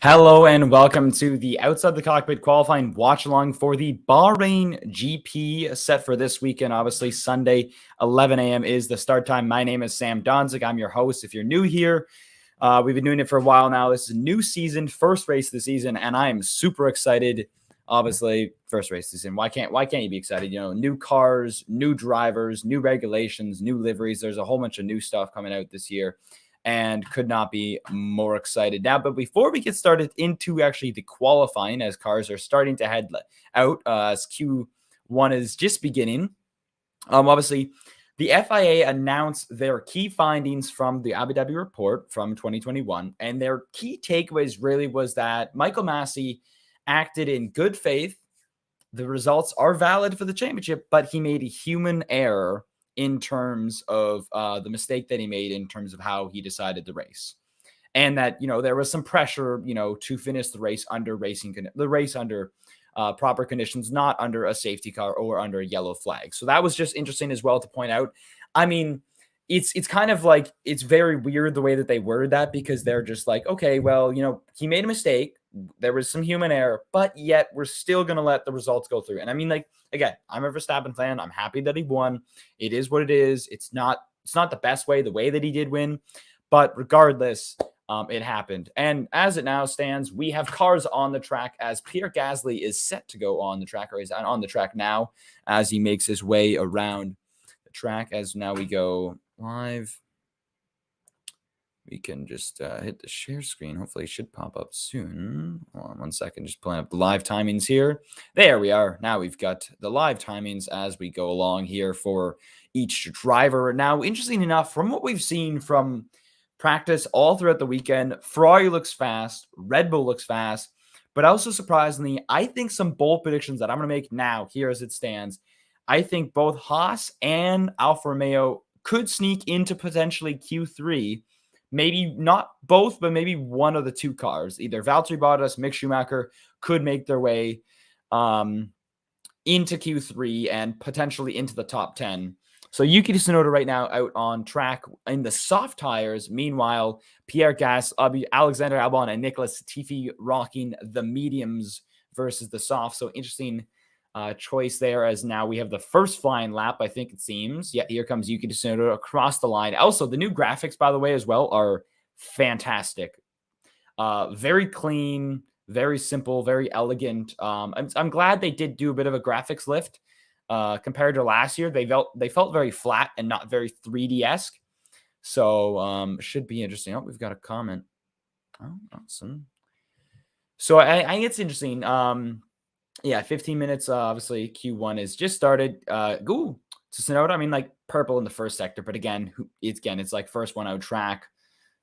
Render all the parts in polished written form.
Hello and welcome to the Outside the Cockpit Qualifying Watchalong for the Bahrain GP set for this weekend. Obviously, Sunday, 11 a.m. is the start time. My name is Sam Donzik. I'm your host. If you're new here, we've been doing it for a while now. This is a new season, first race of the season, and I am super excited. Obviously, first race of the season. Why can't you be excited? You know, new cars, new drivers, new regulations, new liveries. There's a whole bunch of new stuff coming out this year, and could not be more excited now. But before we get started into actually the qualifying, as cars are starting to head out, as Q1 is just beginning, obviously the FIA announced their key findings from the Abu Dhabi report from 2021, and their key takeaways really was that Michael Massey acted in good faith. The results are valid for the championship, but he made a human error in terms of the mistake that he made in terms of how he decided the race. And that, there was some pressure, to finish the race under proper conditions, not under a safety car or under a yellow flag. So that was just interesting as well to point out. I mean, it's kind of like, it's very weird the way that they worded that, because they're just like, okay, well, he made a mistake. There was some human error, but yet we're still going to let the results go through. And I mean, like, again, I'm a Verstappen fan. I'm happy that he won. It is what it is. It's not the best way, the way that he did win, but regardless, it happened. And as it now stands, we have cars on the track as Pierre Gasly is set to go on the track, or is on the track now as he makes his way around the track. As now we go live. We can just hit the share screen. Hopefully it should pop up soon. Hold on 1 second. Just pulling up the live timings here. There we are. Now we've got the live timings as we go along here for each driver. Now, interesting enough, from what we've seen from practice all throughout the weekend, Ferrari looks fast. Red Bull looks fast. But also, surprisingly, I think some bold predictions that I'm going to make now here as it stands. I think both Haas and Alfa Romeo could sneak into potentially Q3. Maybe not both, but maybe one of the two cars, either Valtteri Bottas, Mick Schumacher, could make their way into Q3 and potentially into the top 10. So Yuki Tsunoda right now out on track in the soft tires. Meanwhile, Pierre Gasly, Alexander Albon, and Nicholas Latifi rocking the mediums versus the soft. So interesting choice there, as now we have the first flying lap, I think it seems. Yeah, here comes Yuki Tsunoda across the line. Also, the new graphics, by the way, as well, are fantastic. Very clean, very simple, very elegant. I'm glad they did do a bit of a graphics lift compared to last year. They felt very flat and not very 3D-esque. So should be interesting. Oh, we've got a comment. Oh, awesome. So I think it's interesting. Yeah, 15 minutes. Obviously, Q1 is just started. To Tsunoda, I mean, like purple in the first sector, but again, it's like first one out track.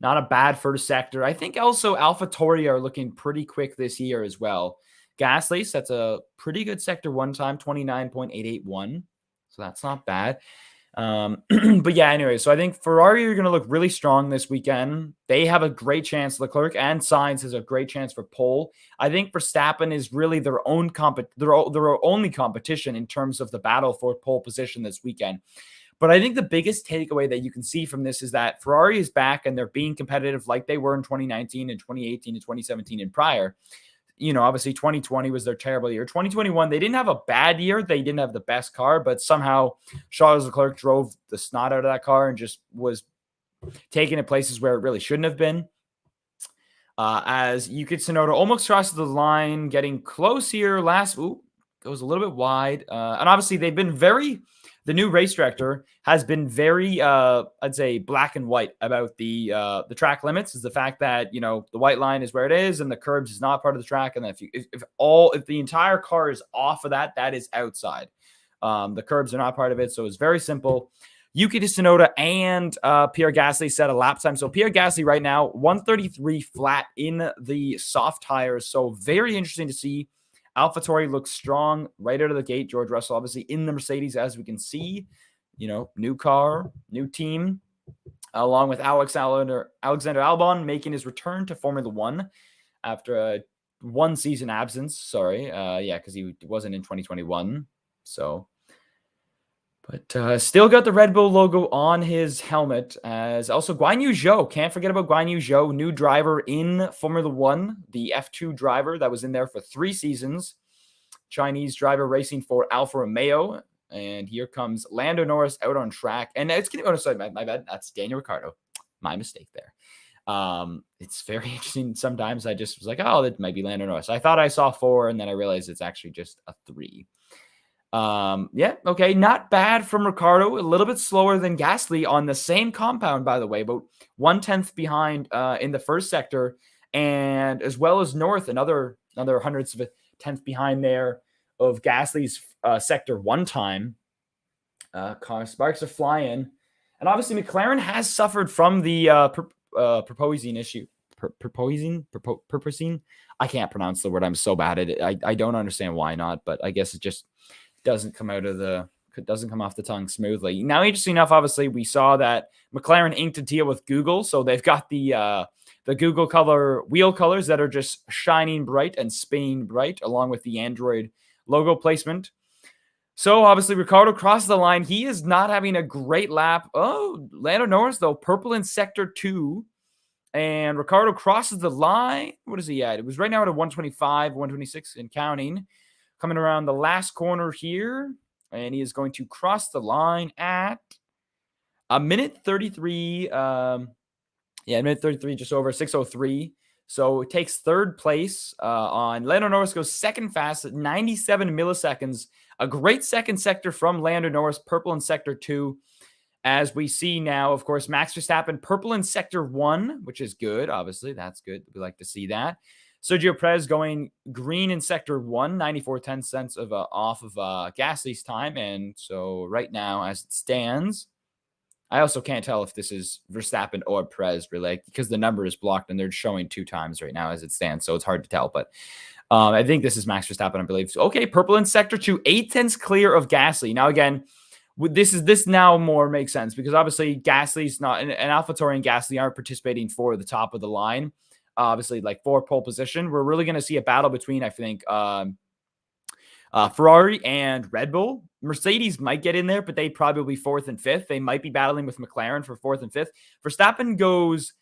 Not a bad first sector. I think also AlphaTauri are looking pretty quick this year as well. Gasly sets a pretty good sector one time, 29.881. So that's not bad. But yeah, anyway, so I think Ferrari are going to look really strong this weekend. They have a great chance. Leclerc and Sainz has a great chance for pole. I think Verstappen is really their only competition in terms of the battle for pole position this weekend. But I think the biggest takeaway that you can see from this is that Ferrari is back and they're being competitive like they were in 2019 and 2018 and 2017 and prior. Obviously 2020 was their terrible year. 2021, they didn't have a bad year. They didn't have the best car, but somehow Charles Leclerc drove the snot out of that car and just was taking it places where it really shouldn't have been. As Yuki Tsunoda almost crosses the line, getting close here. Goes a little bit wide. And obviously the new race director has been very, I'd say, black and white about the track limits. Is the fact that the white line is where it is and the curbs is not part of the track, and if the entire car is off of that, that is outside. The curbs are not part of it, so it's very simple. Yuki Tsunoda and Pierre Gasly set a lap time. So Pierre Gasly right now 133 flat in the soft tires. So very interesting to see. AlphaTauri looks strong right out of the gate. George Russell, obviously, in the Mercedes, as we can see. New car, new team, along with Alexander Albon making his return to Formula One after a one-season absence. Sorry. Because he wasn't in 2021. So But still got the Red Bull logo on his helmet. As also Guan Yu Zhou. Can't forget about Guan Yu Zhou, new driver in Formula One, the F2 driver that was in there for 3 seasons. Chinese driver racing for Alfa Romeo. And here comes Lando Norris out on track. And it's getting, oh, sorry, my bad. That's Daniel Ricciardo. My mistake there. It's very interesting. Sometimes I just was like, oh, that might be Lando Norris. I thought I saw 4, and then I realized it's actually just a 3. Yeah, okay, not bad from Ricardo. A little bit slower than Gasly on the same compound, by the way, about 1/10 behind in the first sector, and as well as North, another hundredths of a tenth behind there of Gasly's sector 1 time. Car sparks are flying, and obviously McLaren has suffered from the proposing issue. Purposing. I can't pronounce the word. I'm so bad at it. I don't understand why not, but I guess it just doesn't come off the tongue smoothly. Now, interesting enough, obviously, we saw that McLaren inked a deal with Google, so they've got the Google color wheel colors that are just shining bright and spinning bright, along with the Android logo placement. So obviously, Ricciardo crossed the line. He is not having a great lap. Oh, Lando Norris though, purple in sector 2. And Ricciardo crosses the line. What is he at? It was right now at a 125, 126 and counting. Coming around the last corner here. And he is going to cross the line at a minute 33. Minute 33, just over 6:03. So it takes 3rd place on Lando Norris, goes second fast at 97 milliseconds. A great second sector from Lando Norris, purple in sector 2. As we see now, of course, Max Verstappen, purple in sector 1, which is good. Obviously, that's good. We like to see that. Sergio Perez going green in sector 1, 94/10 of off of Gasly's time. And so right now, as it stands, I also can't tell if this is Verstappen or Perez, really, because the number is blocked and they're showing 2 times right now as it stands. So it's hard to tell. But I think this is Max Verstappen, I believe. So, okay, purple in sector 2, 8/10 clear of Gasly. Now, again, this now more makes sense because obviously Gasly's not, and AlphaTauri and Gasly aren't participating for the top of the line. Obviously, like for pole position, we're really going to see a battle between, I think, Ferrari and Red Bull. Mercedes might get in there, but they probably 4th and 5th. They might be battling with McLaren for 4th and 5th. Verstappen goes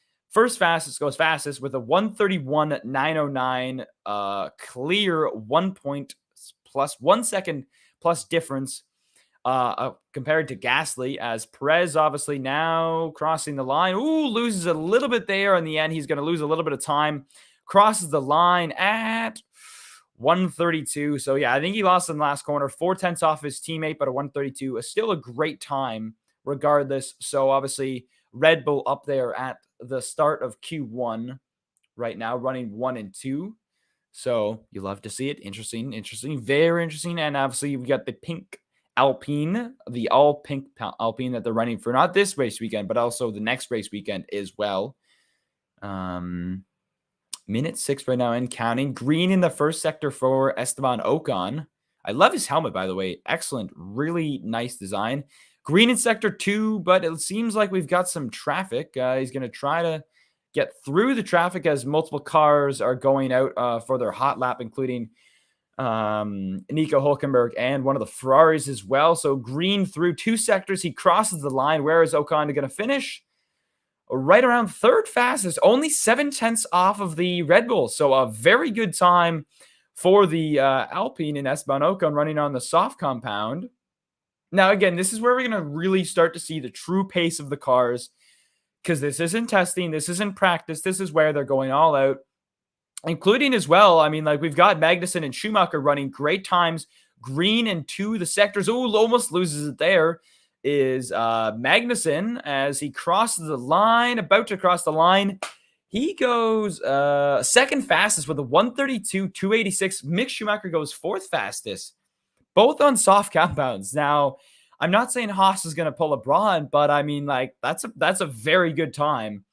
fastest with a 1:31.909 clear 1 point plus 1 second plus difference compared to Gasly, as Perez obviously now crossing the line. Ooh, loses a little bit there in the end. He's going to lose a little bit of time. Crosses the line at 1:32. So, yeah, I think he lost in the last corner. 4/10 off his teammate, but a 1:32 is still a great time regardless. So, obviously, Red Bull up there at the start of Q1 right now, running 1 and 2. So, you love to see it. Interesting, very interesting. And obviously, we got the pink Alpine, the all pink Alpine that they're running for not this race weekend, but also the next race weekend as well. Minute 6 right now and counting. Green in the first sector for Esteban Ocon. I love his helmet, by the way. Excellent. Really nice design. Green in sector 2, but it seems like we've got some traffic. He's going to try to get through the traffic as multiple cars are going out for their hot lap, including Nico Hülkenberg and one of the Ferraris as well. So green through 2 sectors. He crosses the line. Where is Ocon going to finish? Right around 3rd fastest, only 7/10 off of the Red Bull. So a very good time for the Alpine and Esteban Ocon running on the soft compound. Now, again, this is where we're going to really start to see the true pace of the cars, because this isn't testing. This isn't practice. This is where they're going all out. Including as well, I mean, like we've got Magnussen and Schumacher running great times. Green and 2 the sectors. Oh, almost loses it there. Is Magnussen as he crosses the line, about to cross the line. He goes second fastest with a 1:32.286. Mick Schumacher goes 4th fastest, both on soft compounds. Now, I'm not saying Haas is going to pull a Braun, but I mean, like that's a very good time.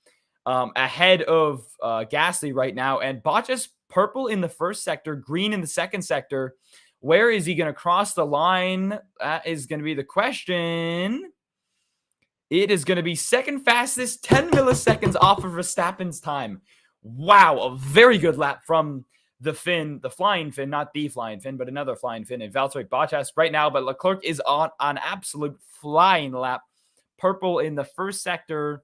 Ahead of Gasly right now. And Bottas purple in the first sector, green in the second sector. Where is he going to cross the line? That is going to be the question. It is going to be second fastest, 10 milliseconds off of Verstappen's time. Wow, a very good lap from the Finn, the flying Finn, not the flying Finn, but another flying Finn in Valtteri Bottas right now. But Leclerc is on an absolute flying lap. Purple in the first sector.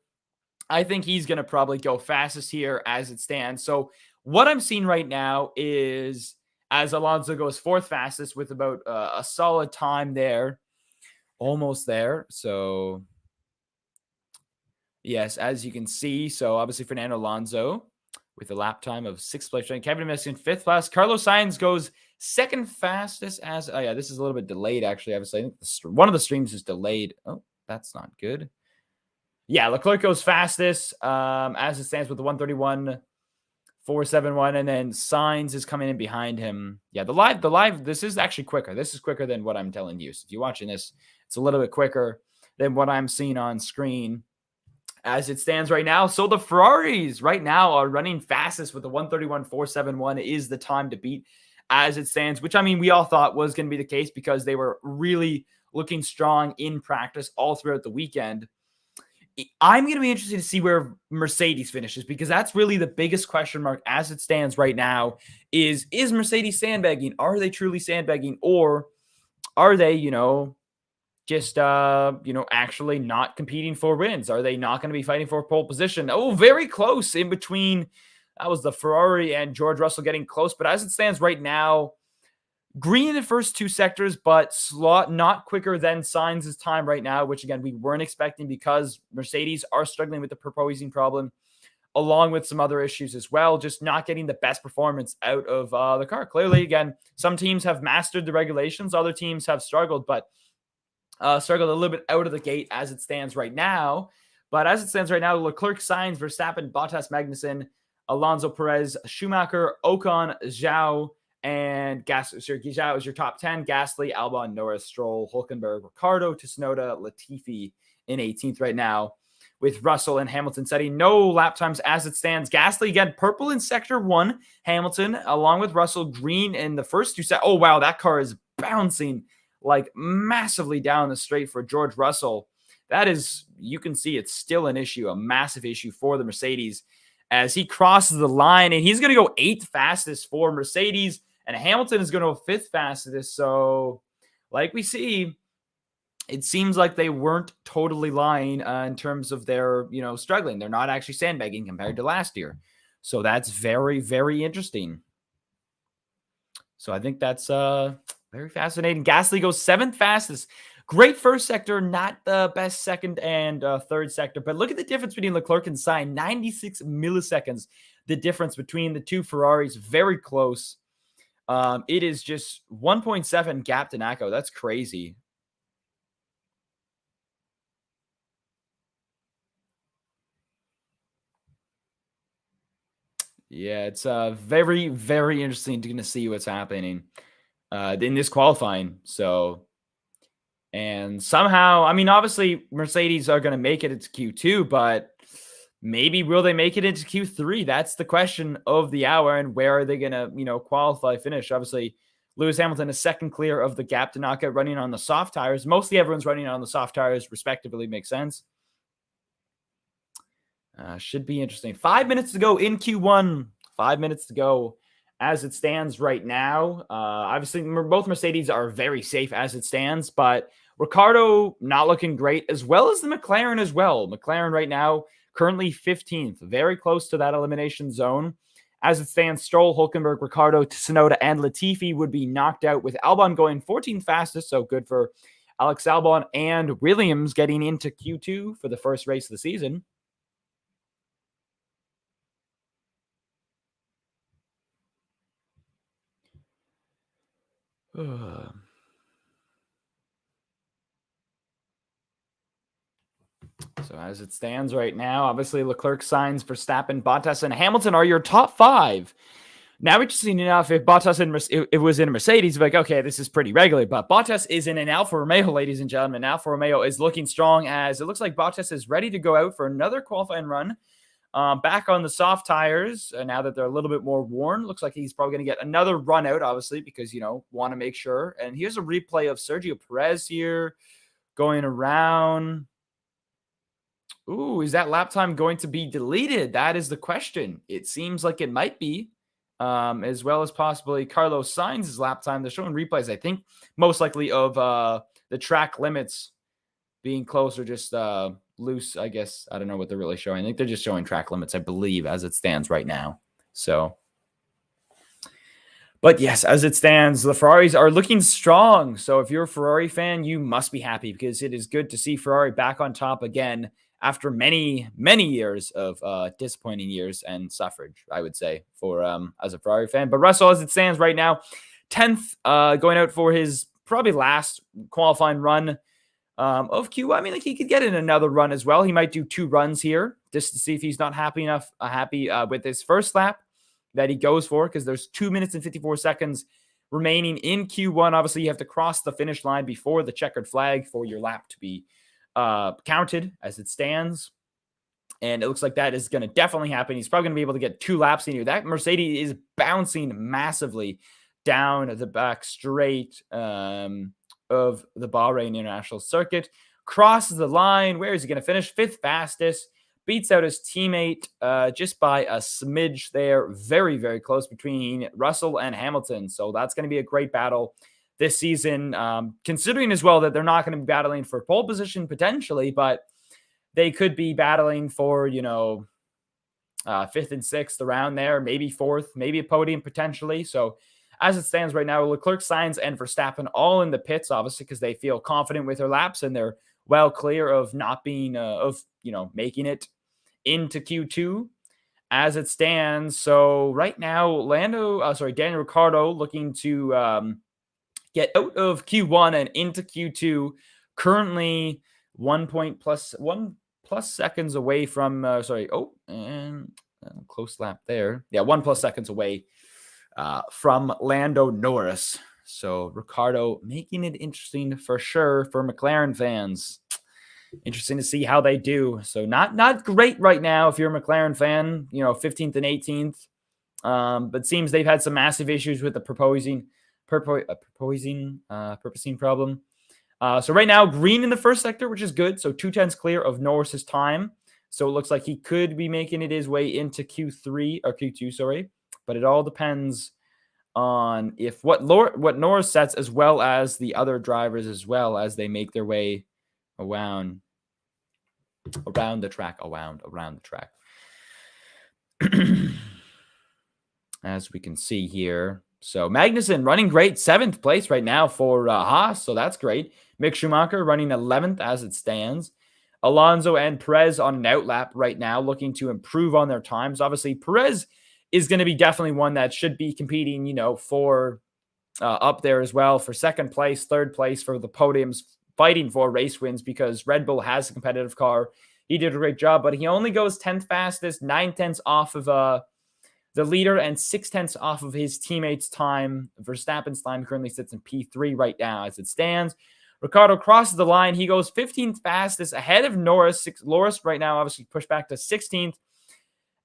I think he's going to probably go fastest here as it stands. So what I'm seeing right now is as Alonso goes fourth fastest with about a solid time there, almost there. So yes, as you can see, so obviously Fernando Alonso with a lap time of sixth place. Kevin Messi in fifth fast. Carlos Sainz goes second fastest as, oh yeah, this is a little bit delayed actually. Obviously, I think one of the streams is delayed. Oh, that's not good. Yeah, Leclerc goes fastest as it stands with the 131.471, and then Sainz is coming in behind him. Yeah, the live, this is actually quicker. This is quicker than what I'm telling you. So if you're watching this, it's a little bit quicker than what I'm seeing on screen as it stands right now. So the Ferraris right now are running fastest with the 131.471 is the time to beat as it stands, which I mean, we all thought was going to be the case because they were really looking strong in practice all throughout the weekend. I'm going to be interested to see where Mercedes finishes because that's really the biggest question mark as it stands right now is Mercedes sandbagging? Are they truly sandbagging, or are they, just, actually not competing for wins? Are they not going to be fighting for pole position? Oh, very close in between. That was the Ferrari and George Russell getting close. But as it stands right now, green in the first two sectors, but not quicker than Sainz's time right now, which again, we weren't expecting because Mercedes are struggling with the proposing problem, along with some other issues as well, just not getting the best performance out of the car. Clearly, again, some teams have mastered the regulations, other teams have struggled, but struggled a little bit out of the gate as it stands right now. But as it stands right now, Leclerc, Sainz, Verstappen, Bottas, Magnussen, Alonso, Perez, Schumacher, Ocon, Zhao, and Zhao is your top 10. Gasly, Albon, Norris, Stroll, Hülkenberg, Ricciardo, Tsunoda, Latifi in 18th right now, with Russell and Hamilton setting no lap times as it stands. Gasly, again, purple in sector 1. Hamilton, along with Russell, green in the first two Oh, wow, that car is bouncing like massively down the straight for George Russell. That is, you can see it's still an issue, a massive issue for the Mercedes as he crosses the line, and he's going to go 8th fastest for Mercedes, and Hamilton is going to go 5th fastest. So like we see, it seems like they weren't totally lying in terms of their, struggling. They're not actually sandbagging compared to last year. So that's very, very interesting. So I think that's very fascinating. Gasly goes 7th fastest. Great first sector, not the best second and third sector. But look at the difference between Leclerc and Sainz. 96 milliseconds, the difference between the two Ferraris. Very close. It is just 1.7 gap to Naco. That's crazy. Yeah, it's very, very interesting to see what's happening in this qualifying. So, and somehow, I mean, obviously Mercedes are going to make it into Q2, but maybe will they make it into Q3? That's the question of the hour. And where are they going to, qualify, finish? Obviously, Lewis Hamilton is second clear of the gap to knockout, running on the soft tires. Mostly everyone's running on the soft tires, respectively. Makes sense. Should be interesting. 5 minutes to go in Q1. 5 minutes to go as it stands right now. Obviously, both Mercedes are very safe as it stands, but Ricciardo not looking great, as well as the McLaren as well. McLaren right now currently 15th, very close to that elimination zone. As it stands, Stroll, Hülkenberg, Ricciardo, Tsunoda, and Latifi would be knocked out, with Albon going 14th fastest, so good for Alex Albon, and Williams getting into Q2 for the first race of the season. So as it stands right now, obviously Leclerc, Sainz, Verstappen, Bottas, and Hamilton are your top 5. Now, interesting enough, if Bottas it was in a Mercedes, like, okay, this is pretty regular, but Bottas is in an Alfa Romeo, ladies and gentlemen. Alfa Romeo is looking strong, as it looks like Bottas is ready to go out for another qualifying run. Back on the soft tires, now that they're a little bit more worn. Looks like he's probably going to get another run out, obviously, because, want to make sure. And here's a replay of Sergio Perez here going around. Ooh, is that lap time going to be deleted? That is the question. It seems like it might be, as well as possibly Carlos Sainz's lap time. They're showing replays, I think, most likely of the track limits being close or just loose, I guess. I don't know what they're really showing. I think they're just showing track limits, I believe, as it stands right now. So, but yes, as it stands, the Ferraris are looking strong. So if you're a Ferrari fan, you must be happy because it is good to see Ferrari back on top again after many, many years of disappointing years and suffrage, I would say, for as a Ferrari fan. But Russell, as it stands right now, 10th, going out for his probably last qualifying run of Q. I mean, like he could get in another run as well. He might do 2 runs here just to see if he's not happy with his first lap that he goes for, because there's 2 minutes and 54 seconds remaining in Q1. Obviously, you have to cross the finish line before the checkered flag for your lap to be counted as it stands. And it looks like that is going to definitely happen. He's probably going to be able to get 2 laps in here. That Mercedes is bouncing massively down the back straight of the Bahrain International Circuit. Crosses the line. Where is he going to finish? 5th fastest. Beats out his teammate just by a smidge there. Very, very close between Russell and Hamilton. So that's going to be a great battle this season, considering as well that they're not going to be battling for pole position potentially, but they could be battling for, 5th and 6th around there, maybe 4th, maybe a podium potentially. So as it stands right now, Leclerc, Sainz, and Verstappen all in the pits, obviously, because they feel confident with their laps and they're well clear of not being, making it into Q2 as it stands. So right now, Daniel Ricciardo looking to get out of Q1 and into Q2, currently 1 plus seconds away from, and close lap there. Yeah, 1+ seconds away from Lando Norris. So Ricciardo making it interesting for sure for McLaren fans. Interesting to see how they do. So not great right now if you're a McLaren fan, 15th and 18th. But seems they've had some massive issues with the purposing problem. So right now, green in the first sector, which is good. So 2/10 clear of Norris's time. So it looks like he could be making it his way into Q2, sorry. But it all depends on if what Norris sets, as well as the other drivers, as well as they make their way around the track. As we can see here. So Magnussen running great, 7th place right now for Haas. So that's great. Mick Schumacher running 11th as it stands. Alonso and Perez on an outlap right now, looking to improve on their times. Obviously, Perez is going to be definitely one that should be competing, for up there as well for 2nd place, 3rd place for the podiums, fighting for race wins because Red Bull has a competitive car. He did a great job, but he only goes 10th fastest, 9/10 off of the leader and 6/10 off of his teammate's time. Verstappen's time currently sits in P3 right now as it stands. Ricciardo crosses the line. He goes 15th fastest ahead of Norris. Norris right now obviously pushed back to 16th.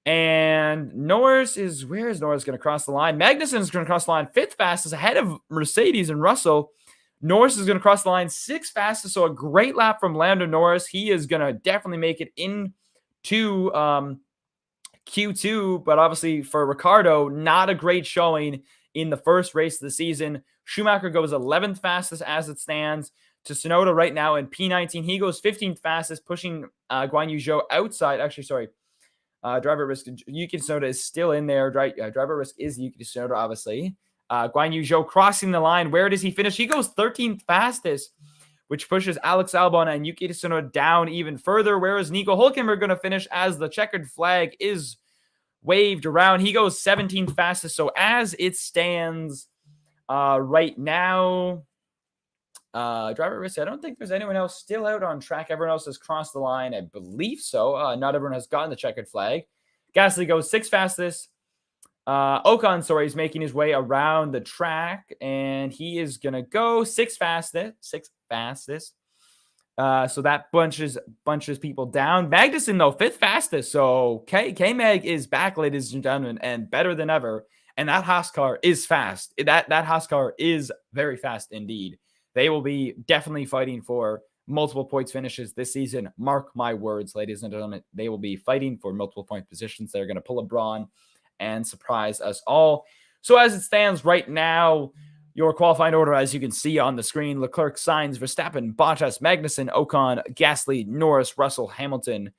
And where is Norris going to cross the line? Magnussen is going to cross the line 5th fastest ahead of Mercedes and Russell. Norris is going to cross the line 6th fastest. So a great lap from Lando Norris. He is going to definitely make it into Q2, but obviously for Ricciardo, not a great showing in the first race of the season. Schumacher goes 11th fastest as it stands to Tsunoda right now in P19. He goes 15th fastest, pushing Guan Yu Zhou outside. Actually, sorry. Driver risk, Yuki Tsunoda is still in there. Driver risk is Yuki Tsunoda, obviously. Guan Yu Zhou crossing the line. Where does he finish? He goes 13th fastest, which pushes Alex Albon and Yuki Tsunoda down even further. Where is Nico Hülkenberg going to finish as the checkered flag is waved around? He goes 17th fastest. So as it stands right now, driver risk, I don't think there's anyone else still out on track. Everyone else has crossed the line. I believe so. Not everyone has gotten the checkered flag. Gasly goes 6th fastest. Ocon, is making his way around the track, and he is going to go 6th fastest. So that bunches people down. Magnussen, though, 5th fastest. So K-Mag is back, ladies and gentlemen, and better than ever. And that Haas car is fast. That Haas car is very fast indeed. They will be definitely fighting for multiple points finishes this season. Mark my words, ladies and gentlemen. They will be fighting for multiple point positions. They're going to pull a Braun and surprise us all. So as it stands right now, your qualifying order, as you can see on the screen: Leclerc, Sainz, Verstappen, Bottas, Magnussen, Ocon, Gasly, Norris, Russell, Hamilton,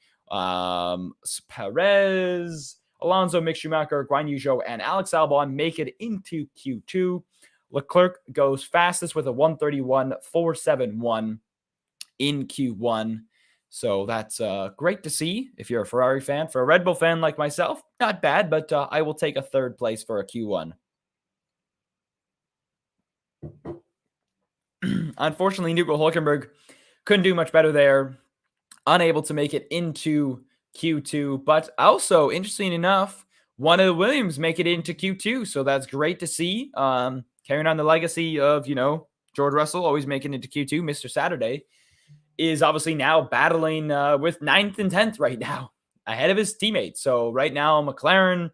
Perez, Alonso, Mick Schumacher, Guan Yu Zhou, and Alex Albon make it into Q2. Leclerc goes fastest with a 1:31.471 in Q1. So that's great to see if you're a Ferrari fan. For a Red Bull fan like myself, not bad, but I will take a third place for a Q1. Unfortunately, Nico Hülkenberg couldn't do much better there. Unable to make it into Q2. But also, interesting enough, one of the Williams make it into Q2. So that's great to see. Carrying on the legacy of, George Russell always making it to Q2. Mr. Saturday is obviously now battling with 9th and 10th right now, ahead of his teammates. So right now, McLaren,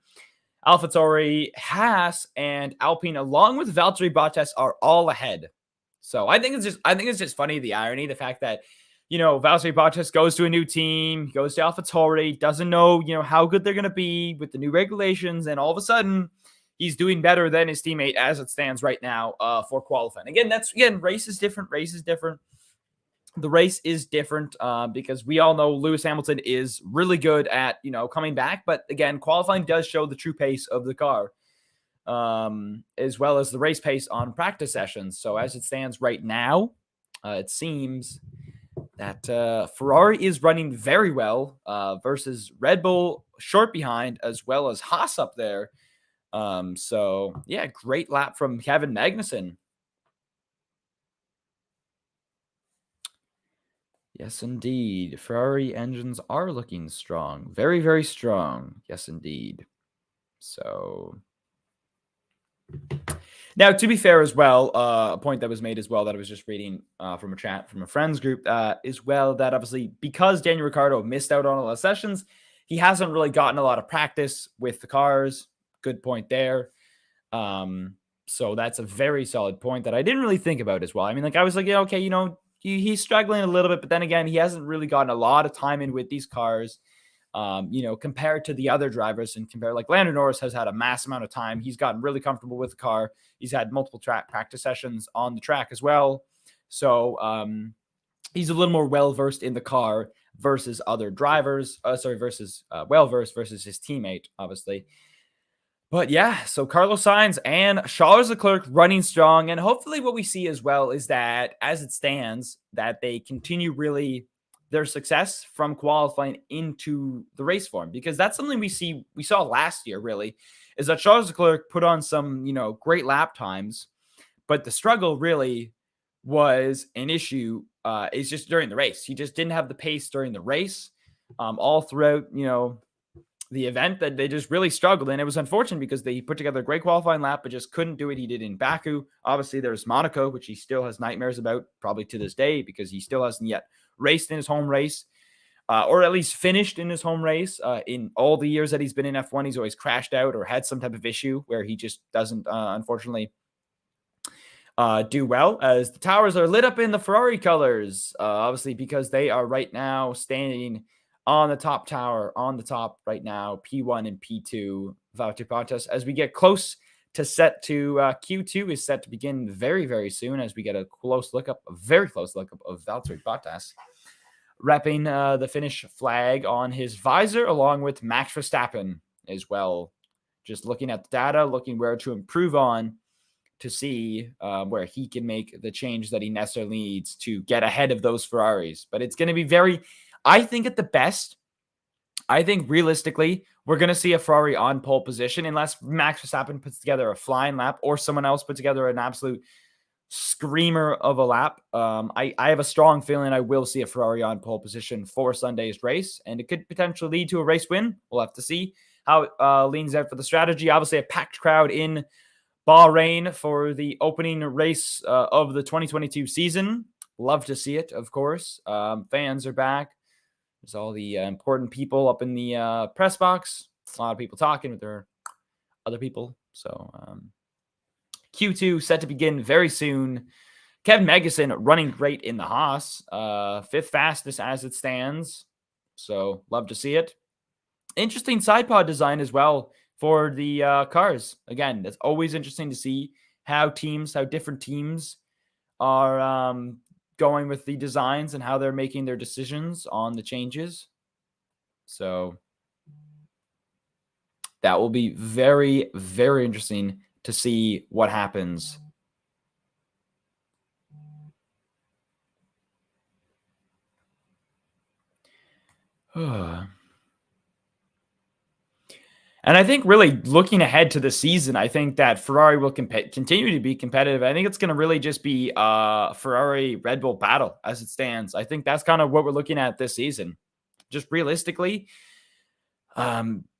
AlphaTauri, Haas, and Alpine, along with Valtteri Bottas, are all ahead. So I think it's just funny, the irony, the fact that, Valtteri Bottas goes to a new team, goes to AlphaTauri, doesn't know, how good they're going to be with the new regulations, and all of a sudden he's doing better than his teammate as it stands right now for qualifying. Again, race is different. The race is different because we all know Lewis Hamilton is really good at, coming back. But again, qualifying does show the true pace of the car, as well as the race pace on practice sessions. So as it stands right now, it seems that Ferrari is running very well versus Red Bull short behind, as well as Haas up there. So yeah, great lap from Kevin Magnussen. Yes, indeed. Ferrari engines are looking strong. Very, very strong. Yes, indeed. So now, to be fair as well, a point that was made as well that I was just reading from a chat from a friends group as well, that obviously because Daniel Ricciardo missed out on a lot of sessions, he hasn't really gotten a lot of practice with the cars. Good point there. So that's a very solid point that I didn't really think about as well. I mean, I was like, yeah, okay, he's struggling a little bit, but then again, he hasn't really gotten a lot of time in with these cars, compared to the other drivers, and like Lando Norris has had a mass amount of time. He's gotten really comfortable with the car. He's had multiple track practice sessions on the track as well. So he's a little more well-versed in the car versus other drivers, well-versed versus his teammate, obviously. But yeah, so Carlos Sainz and Charles Leclerc running strong. And hopefully what we see as well is that as it stands, that they continue really their success from qualifying into the race form, because that's something we saw last year, really, is that Charles Leclerc put on some, great lap times, but the struggle really was an issue is just during the race. He just didn't have the pace during the race all throughout, the event, that they just really struggled. And it was unfortunate because they put together a great qualifying lap, but just couldn't do what he did in Baku. Obviously, there's Monaco, which he still has nightmares about, probably to this day, because he still hasn't yet raced in his home race, or at least finished in his home race. In all the years that he's been in F1, he's always crashed out or had some type of issue where he just doesn't, unfortunately, do well, as the towers are lit up in the Ferrari colors, obviously, because they are right now standing on the top tower, on the top right now, P1 and P2, Valtteri Bottas. As we get close to Q2 is set to begin very, very soon, as we get a very close look up of Valtteri Bottas repping the Finnish flag on his visor, along with Max Verstappen as well. Just looking at the data, looking where to improve on to see where he can make the change that he necessarily needs to get ahead of those Ferraris. But it's going to be I think at the best, realistically, we're going to see a Ferrari on pole position unless Max Verstappen puts together a flying lap or someone else puts together an absolute screamer of a lap. I have a strong feeling I will see a Ferrari on pole position for Sunday's race, and it could potentially lead to a race win. We'll have to see how it leans out for the strategy. Obviously, a packed crowd in Bahrain for the opening race of the 2022 season. Love to see it, of course. Fans are back. There's all the important people up in the press box. A lot of people talking with their other people. So Q2 set to begin very soon. Kevin Magnussen running great in the Haas. 5th fastest as it stands. So love to see it. Interesting side pod design as well for the cars. Again, it's always interesting to see how different teams are going with the designs and how they're making their decisions on the changes. So that will be very, very interesting to see what happens. And I think really looking ahead to the season, I think that Ferrari will continue to be competitive. I think it's going to really just be Ferrari Red Bull battle as it stands. I think that's kind of what we're looking at this season. Just realistically,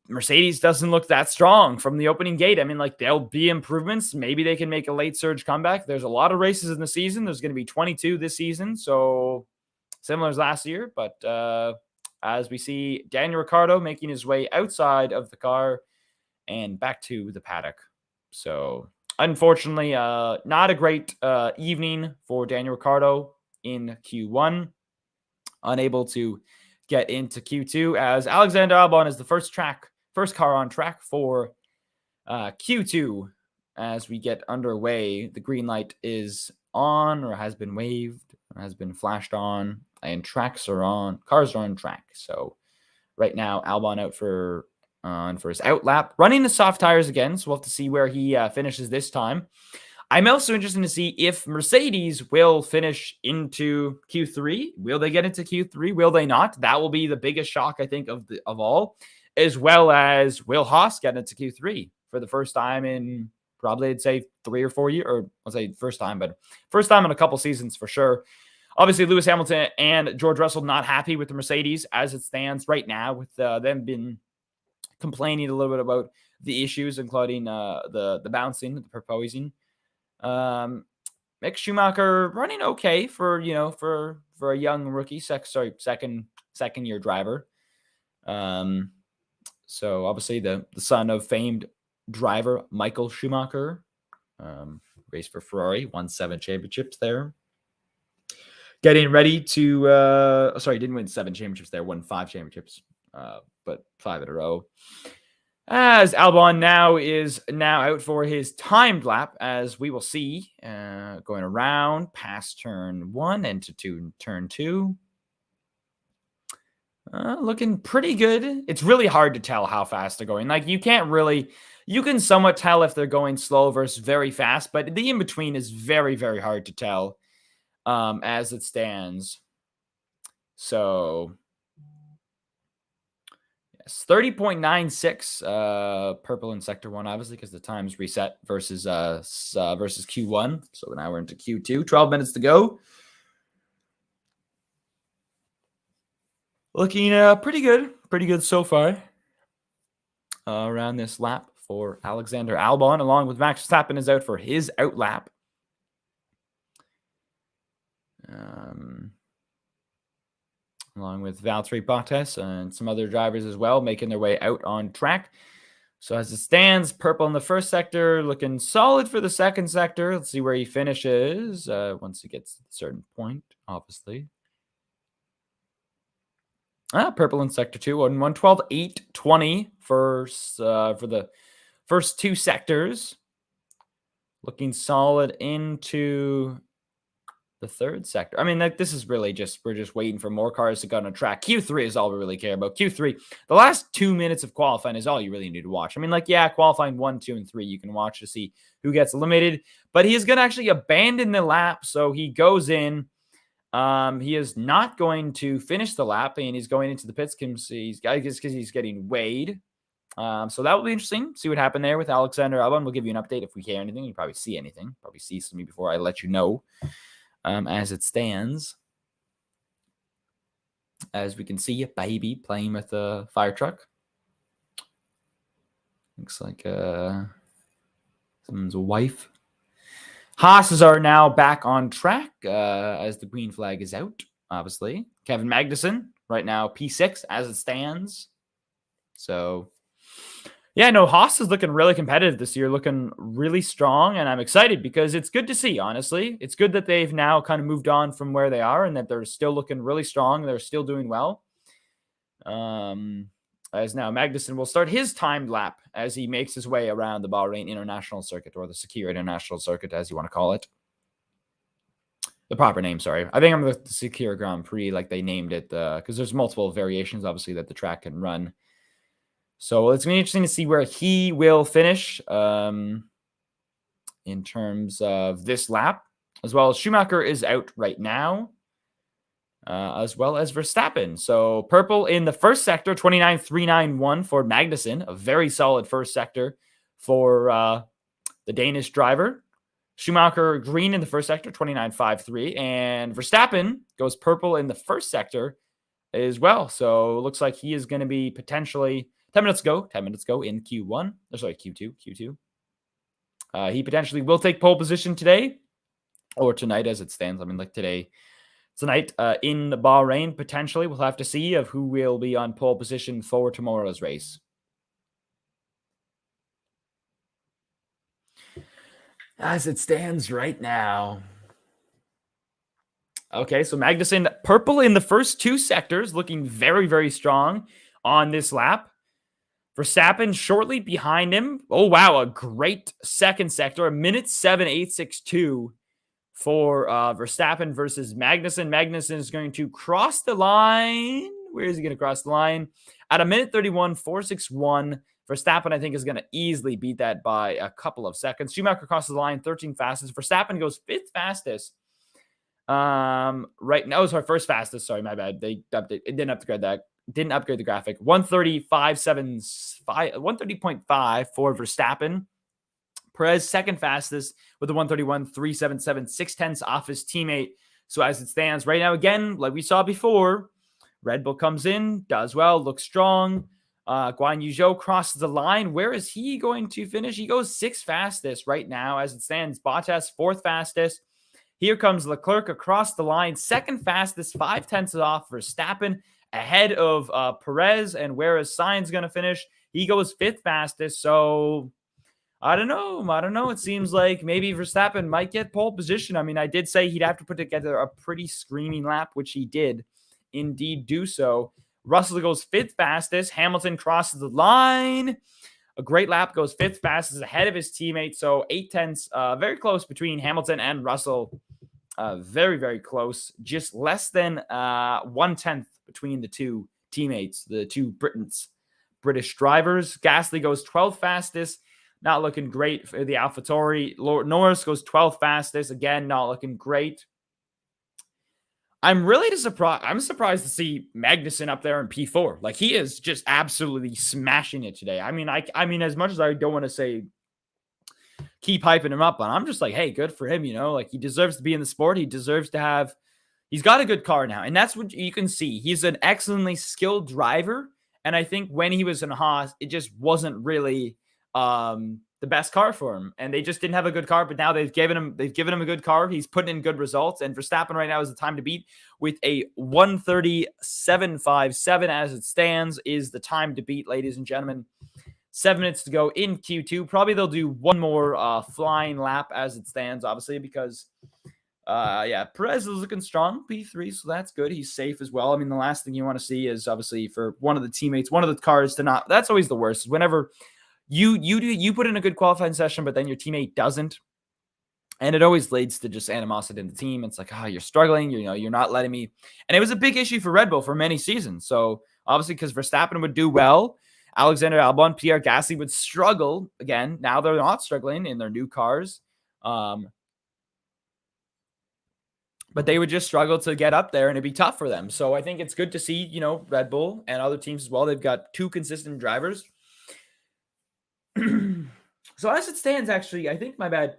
Mercedes doesn't look that strong from the opening gate. I mean, like, there'll be improvements. Maybe they can make a late surge comeback. There's a lot of races in the season. There's going to be 22 this season, so similar as last year. But as we see Daniel Ricciardo making his way outside of the car and back to the paddock. So unfortunately, not a great evening for Daniel Ricciardo in Q1. Unable to get into Q2 as Alexander Albon is the first car on track for Q2. As we get underway, the green light is on, or has been waved, or has been flashed on, and cars are on track. So right now, Albon out for his out lap, running the soft tires again. So we'll have to see where he finishes this time. I'm also interested to see if Mercedes will finish into Q3. Will they get into Q3? Will they not? That will be the biggest shock, I think, of all, as well as will Haas get into Q3 for the first time in probably, I'd say, 3 or 4 years, or I'll say first time in a couple seasons for sure. Obviously, Lewis Hamilton and George Russell not happy with the Mercedes as it stands right now, with them been complaining a little bit about the issues, including the bouncing, the proposing. Mick Schumacher running okay for a young rookie, second year driver. So obviously the son of famed driver Michael Schumacher, raced for Ferrari, won 7 championships there. Getting ready to didn't win 7 championships there, won 5 championships, but 5 in a row. As Albon is now out for his timed lap, as we will see, going around past turn 1 into turn 2. Looking pretty good. It's really hard to tell how fast they're going. Like, you can somewhat tell if they're going slow versus very fast, but the in-between is very, very hard to tell as it stands. So 30.96 purple in sector 1, obviously, because the time's reset versus Q1. So now we're into Q2. 12 minutes to go. Looking pretty good so far around this lap for Alexander Albon, along with Max Verstappen is out for his out lap. Along with Valtteri Bottas and some other drivers as well, making their way out on track. So as it stands, purple in the first sector, looking solid for the second sector. Let's see where he finishes once he gets to a certain point, obviously. Purple in sector 2, 112.820 for the first 2 sectors. Looking solid into the third sector. I mean, this is really we're just waiting for more cars to go on track. Q3 is all we really care about. Q3, the last 2 minutes of qualifying is all you really need to watch. I mean, qualifying 1, 2, and 3, you can watch to see who gets eliminated. But he is going to actually abandon the lap, so he goes in. He is not going to finish the lap, and he's going into the pits because he's getting weighed. So that will be interesting. See what happened there with Alexander Albon. We'll give you an update if we hear anything. You probably see anything. Probably see something before I let you know. As it stands, as we can see, a baby playing with a fire truck. Looks like someone's wife. Haas's are now back on track as the green flag is out, obviously. Kevin Magnussen right now P6 as it stands. So yeah, no, Haas is looking really competitive this year, looking really strong, and I'm excited because it's good to see, honestly. It's good that they've now kind of moved on from where they are and that they're still looking really strong. They're still doing well. as now Magnussen will start his timed lap as he makes his way around the Bahrain International Circuit, or the Secure International Circuit, as you want to call it. The proper name, sorry. I think I'm the Secure Grand Prix, like they named it, because there's multiple variations, obviously, that the track can run. So it's going to be interesting to see where he will finish in terms of this lap, as well as Schumacher is out right now, as well as Verstappen. So purple in the first sector, 29.391 for Magnussen, a very solid first sector for the Danish driver. Schumacher green in the first sector, 29.53, and Verstappen goes purple in the first sector as well. So it looks like he is going to be potentially 10 minutes ago in Q1. Or sorry, Q2. He potentially will take pole position today or tonight as it stands. I mean, like tonight in Bahrain, potentially. We'll have to see of who will be on pole position for tomorrow's race. As it stands right now. Okay, so Magnussen purple in the first two sectors, looking very, very strong on this lap. Verstappen shortly behind him. Oh, wow, a great second sector, 1:07.862 for Verstappen versus Magnussen. Magnussen is going to cross the line. Where is he going to cross the line? At 1:31.461. Verstappen, I think, is going to easily beat that by a couple of seconds. Schumacher crosses the line, 13th fastest. Verstappen goes 5th fastest. Right now, sorry, first fastest. Sorry, my bad. It didn't upgrade that. Didn't upgrade the graphic. 1:30.5 for Verstappen. Perez second fastest with a 1:31.377, 6/10 off his teammate. So as it stands right now, again, like we saw before, Red Bull comes in, does well, looks strong. Guan Yu Zhou crosses the line. Where is he going to finish? He goes 6th fastest right now as it stands. Bottas 4th fastest. Here comes Leclerc across the line, 2nd fastest, 5/10 off Verstappen, ahead of Perez. And where is Sainz going to finish? He goes 5th fastest. So I don't know. It seems like maybe Verstappen might get pole position. I mean, I did say he'd have to put together a pretty screaming lap, which he did indeed do so. Russell goes 5th fastest. Hamilton crosses the line. A great lap, goes 5th fastest ahead of his teammate. So 8/10, very close between Hamilton and Russell. Very, very close. Just less than 1/10 between the two teammates, the two British drivers. Gasly goes 12th fastest. Not looking great for the AlphaTauri. Norris goes 12th fastest. Again, not looking great. I'm surprised to see Magnussen up there in P4. Like, he is just absolutely smashing it today. I mean, as much as I don't want to say keep hyping him up, but I'm just like, hey, good for him, like he deserves to be in the sport. He deserves to have, he's got a good car now. And that's what you can see. He's an excellently skilled driver. And I think when he was in Haas, it just wasn't really the best car for him, and they just didn't have a good car. But now they've given him a good car. He's putting in good results, and Verstappen right now is the time to beat with a 1:37.57 as it stands is the time to beat, ladies and gentlemen. 7 minutes to go in Q2. Probably they'll do one more flying lap as it stands, obviously, because Perez is looking strong, P3, so that's good. He's safe as well. I mean, the last thing you want to see is obviously for one of the teammates, one of the cars to not. That's always the worst. Whenever you put in a good qualifying session, but then your teammate doesn't. And it always leads to just animosity in the team. It's like, you're struggling, you're not letting me. And it was a big issue for Red Bull for many seasons. So obviously, because Verstappen would do well, Alexander Albon, Pierre Gasly would struggle again. Now they're not struggling in their new cars. But they would just struggle to get up there, and it'd be tough for them. So I think it's good to see, Red Bull and other teams as well. They've got two consistent drivers. So as it stands, actually, I think, my bad,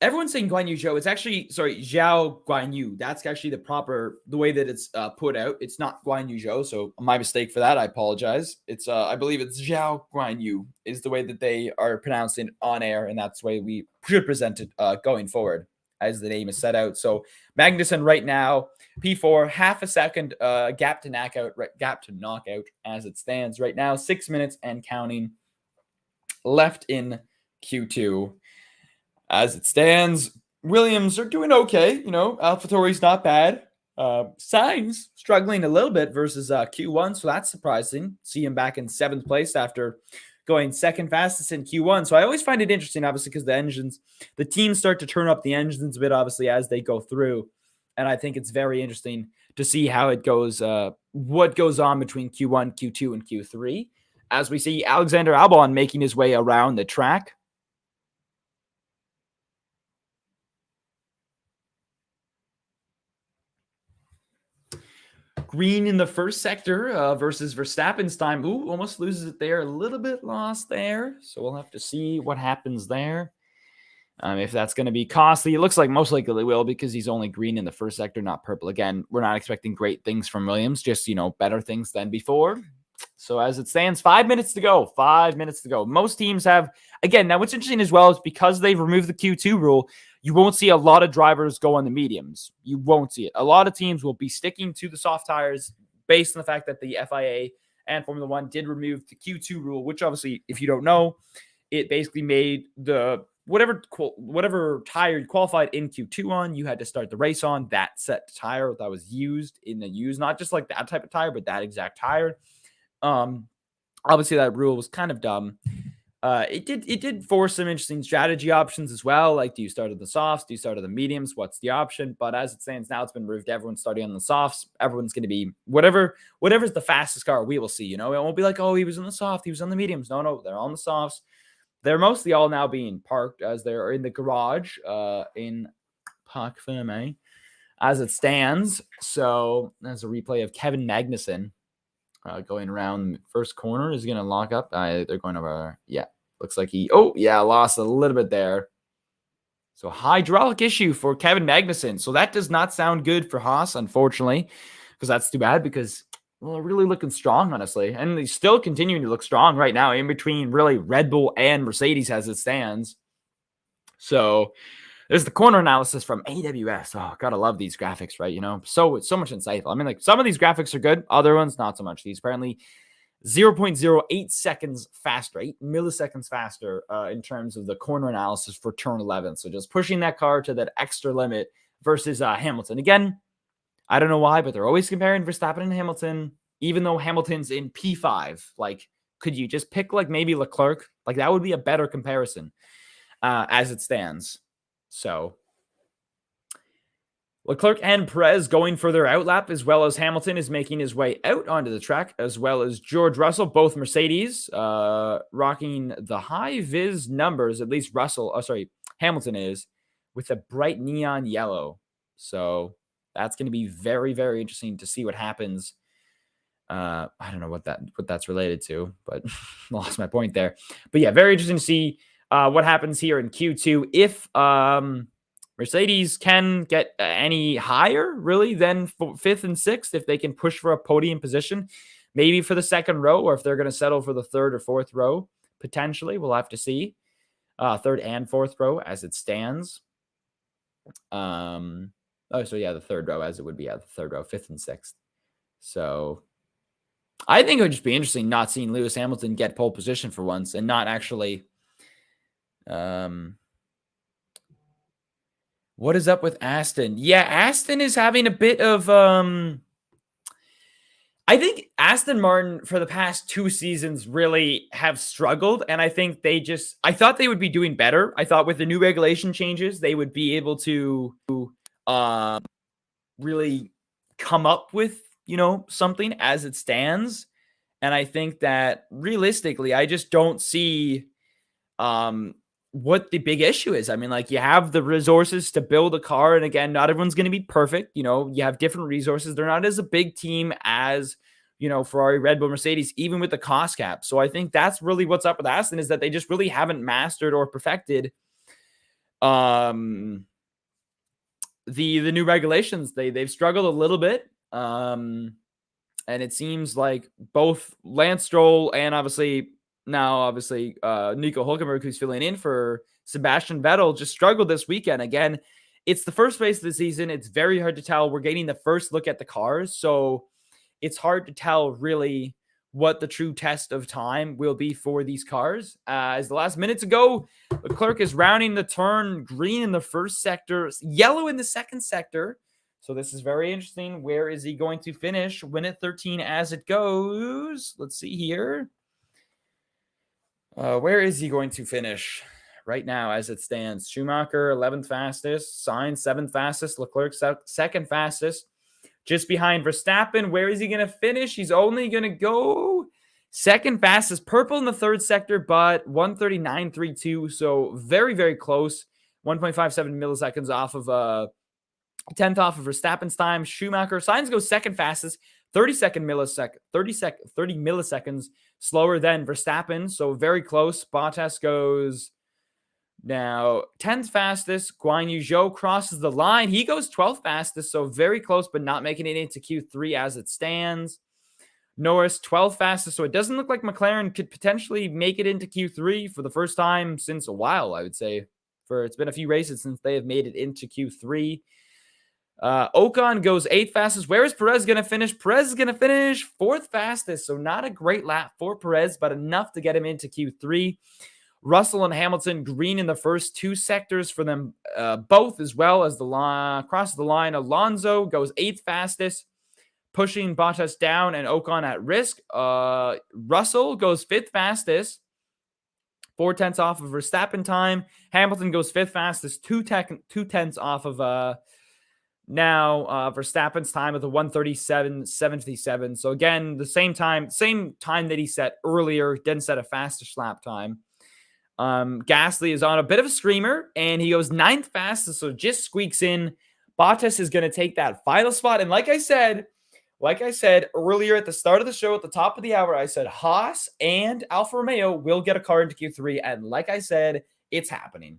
everyone's saying Guan Yu Zhou. It's actually, Zhao Guan Yu. That's actually the way that it's put out. It's not Guan Yu Zhou, so my mistake for that. I apologize. It's, I believe it's Zhao Guan Yu is the way that they are pronouncing on air, and that's the way we should present it going forward as the name is set out. So Magnussen right now, P4, half a second gap to knockout as it stands right now. 6 minutes and counting left in Q2 as it stands. Williams are doing okay. AlphaTauri's not bad. Sainz struggling a little bit versus Q1, so that's surprising. See him back in 7th place after going second fastest in Q1. So I always find it interesting, obviously, because the teams start to turn up the engines a bit, obviously, as they go through. And I think it's very interesting to see how it goes, what goes on between Q1, Q2, and Q3, as we see Alexander Albon making his way around the track. Green in the first sector versus Verstappen's time. Ooh, almost loses it there. A little bit lost there. So we'll have to see what happens there. If that's going to be costly, it looks like most likely it will because he's only green in the first sector, not purple. Again, we're not expecting great things from Williams, just, better things than before. So as it stands, 5 minutes to go. 5 minutes to go. Most teams have, again, now what's interesting as well is because they've removed the Q2 rule, you won't see a lot of drivers go on the mediums. You won't see it. A lot of teams will be sticking to the soft tires based on the fact that the FIA and Formula One did remove the Q2 rule, which obviously, if you don't know, it basically made the whatever tire you qualified in Q2 on, you had to start the race on that set tire that was used in the not just like that type of tire, but that exact tire. Obviously that rule was kind of dumb. It did force some interesting strategy options as well. Like, do you start at the softs? Do you start at the mediums? What's the option? But as it stands now, it's been removed. Everyone's starting on the softs. Everyone's going to be whatever's the fastest car we will see. It won't be like, oh, he was on the soft, he was on the mediums. No, they're on the softs. They're mostly all now being parked as they're in the garage in Parc Fermé as it stands. So there's a replay of Kevin Magnussen going around the first corner. Is going to lock up. They're going over. Yeah, looks like lost a little bit there. So hydraulic issue for Kevin Magnussen. So that does not sound good for Haas, unfortunately, because that's too bad because, well, really looking strong, honestly. And he's still continuing to look strong right now in between really Red Bull and Mercedes as it stands. So there's the corner analysis from AWS. Oh, gotta love these graphics, right? So much insightful. I mean, like, some of these graphics are good. Other ones, not so much. These apparently 0.08 seconds faster, 8 milliseconds faster in terms of the corner analysis for turn 11. So just pushing that car to that extra limit versus Hamilton. Again, I don't know why, but they're always comparing Verstappen and Hamilton, even though Hamilton's in P5. Like, could you just pick like maybe Leclerc? Like, that would be a better comparison as it stands. So Leclerc and Perez going for their outlap, as well as Hamilton is making his way out onto the track, as well as George Russell, both Mercedes, rocking the high vis numbers, at least Hamilton is, with a bright neon yellow. So that's going to be very, very interesting to see what happens. I don't know what that's related to, but lost my point there. But yeah, very interesting to see what happens here in Q2 if Mercedes can get any higher, really, than 5th and 6th, if they can push for a podium position, maybe for the second row, or if they're going to settle for the 3rd or 4th row, potentially. We'll have to see. 3rd and 4th row as it stands. The 3rd row as it would be at the 3rd row, 5th and 6th. So I think it would just be interesting not seeing Lewis Hamilton get pole position for once and not actually... what is up with Aston? Yeah, Aston is having a bit of... I think Aston Martin for the past 2 seasons really have struggled, and I think I thought they would be doing better. I thought with the new regulation changes, they would be able to really come up with, something as it stands. And I think that realistically, I just don't see what the big issue is. I mean, like, you have the resources to build a car. And again, not everyone's going to be perfect. You have different resources. They're not as a big team as, Ferrari, Red Bull, Mercedes, even with the cost cap. So I think that's really what's up with Aston, is that they just really haven't mastered or perfected the new regulations. They've struggled a little bit. And it seems like both Lance Stroll and obviously Nico Hülkenberg, who's filling in for Sebastian Vettel, just struggled this weekend. Again, it's the first race of the season. It's very hard to tell. We're getting the first look at the cars, so it's hard to tell really what the true test of time will be for these cars. As the last minute to go, Leclerc is rounding the turn, green in the first sector, yellow in the second sector. So this is very interesting. Where is he going to finish? Win at 13 as it goes. Let's see here. Where is he going to finish right now as it stands? Schumacher, 11th fastest. Sainz, 7th fastest. Leclerc, 2nd fastest. Just behind Verstappen. Where is he going to finish? He's only going to go 2nd fastest. Purple in the 3rd sector, but 139.32. So very, very close. 1.57 milliseconds off of 10th off of Verstappen's time. Schumacher, Sainz goes 2nd fastest, 30 milliseconds slower than Verstappen, so very close. Bottas goes now 10th fastest. Guan Yu Zhou crosses the line. He goes 12th fastest, so very close, but not making it into Q3 as it stands. Norris, 12th fastest, so it doesn't look like McLaren could potentially make it into Q3 for the first time since a while, I would say. It's been a few races since they have made it into Q3. Ocon goes 8th fastest. Where is Perez going to finish? Perez is going to finish 4th fastest. So not a great lap for Perez, but enough to get him into Q3. Russell and Hamilton green in the first 2 sectors for them both, as well as the line crosses the line. Alonso goes 8th fastest, pushing Bottas down and Ocon at risk. Russell goes 5th fastest, 4/10 off of Verstappen time. Hamilton goes 5th fastest, 2/10 off of Verstappen's time with a 1:37.77. So again, the same time that he set earlier, didn't set a fastest lap time. Gasly is on a bit of a screamer, and he goes 9th fastest, so just squeaks in. Bottas is going to take that final spot, and like I said earlier at the start of the show, at the top of the hour, I said Haas and Alfa Romeo will get a car into Q3, and like I said, it's happening.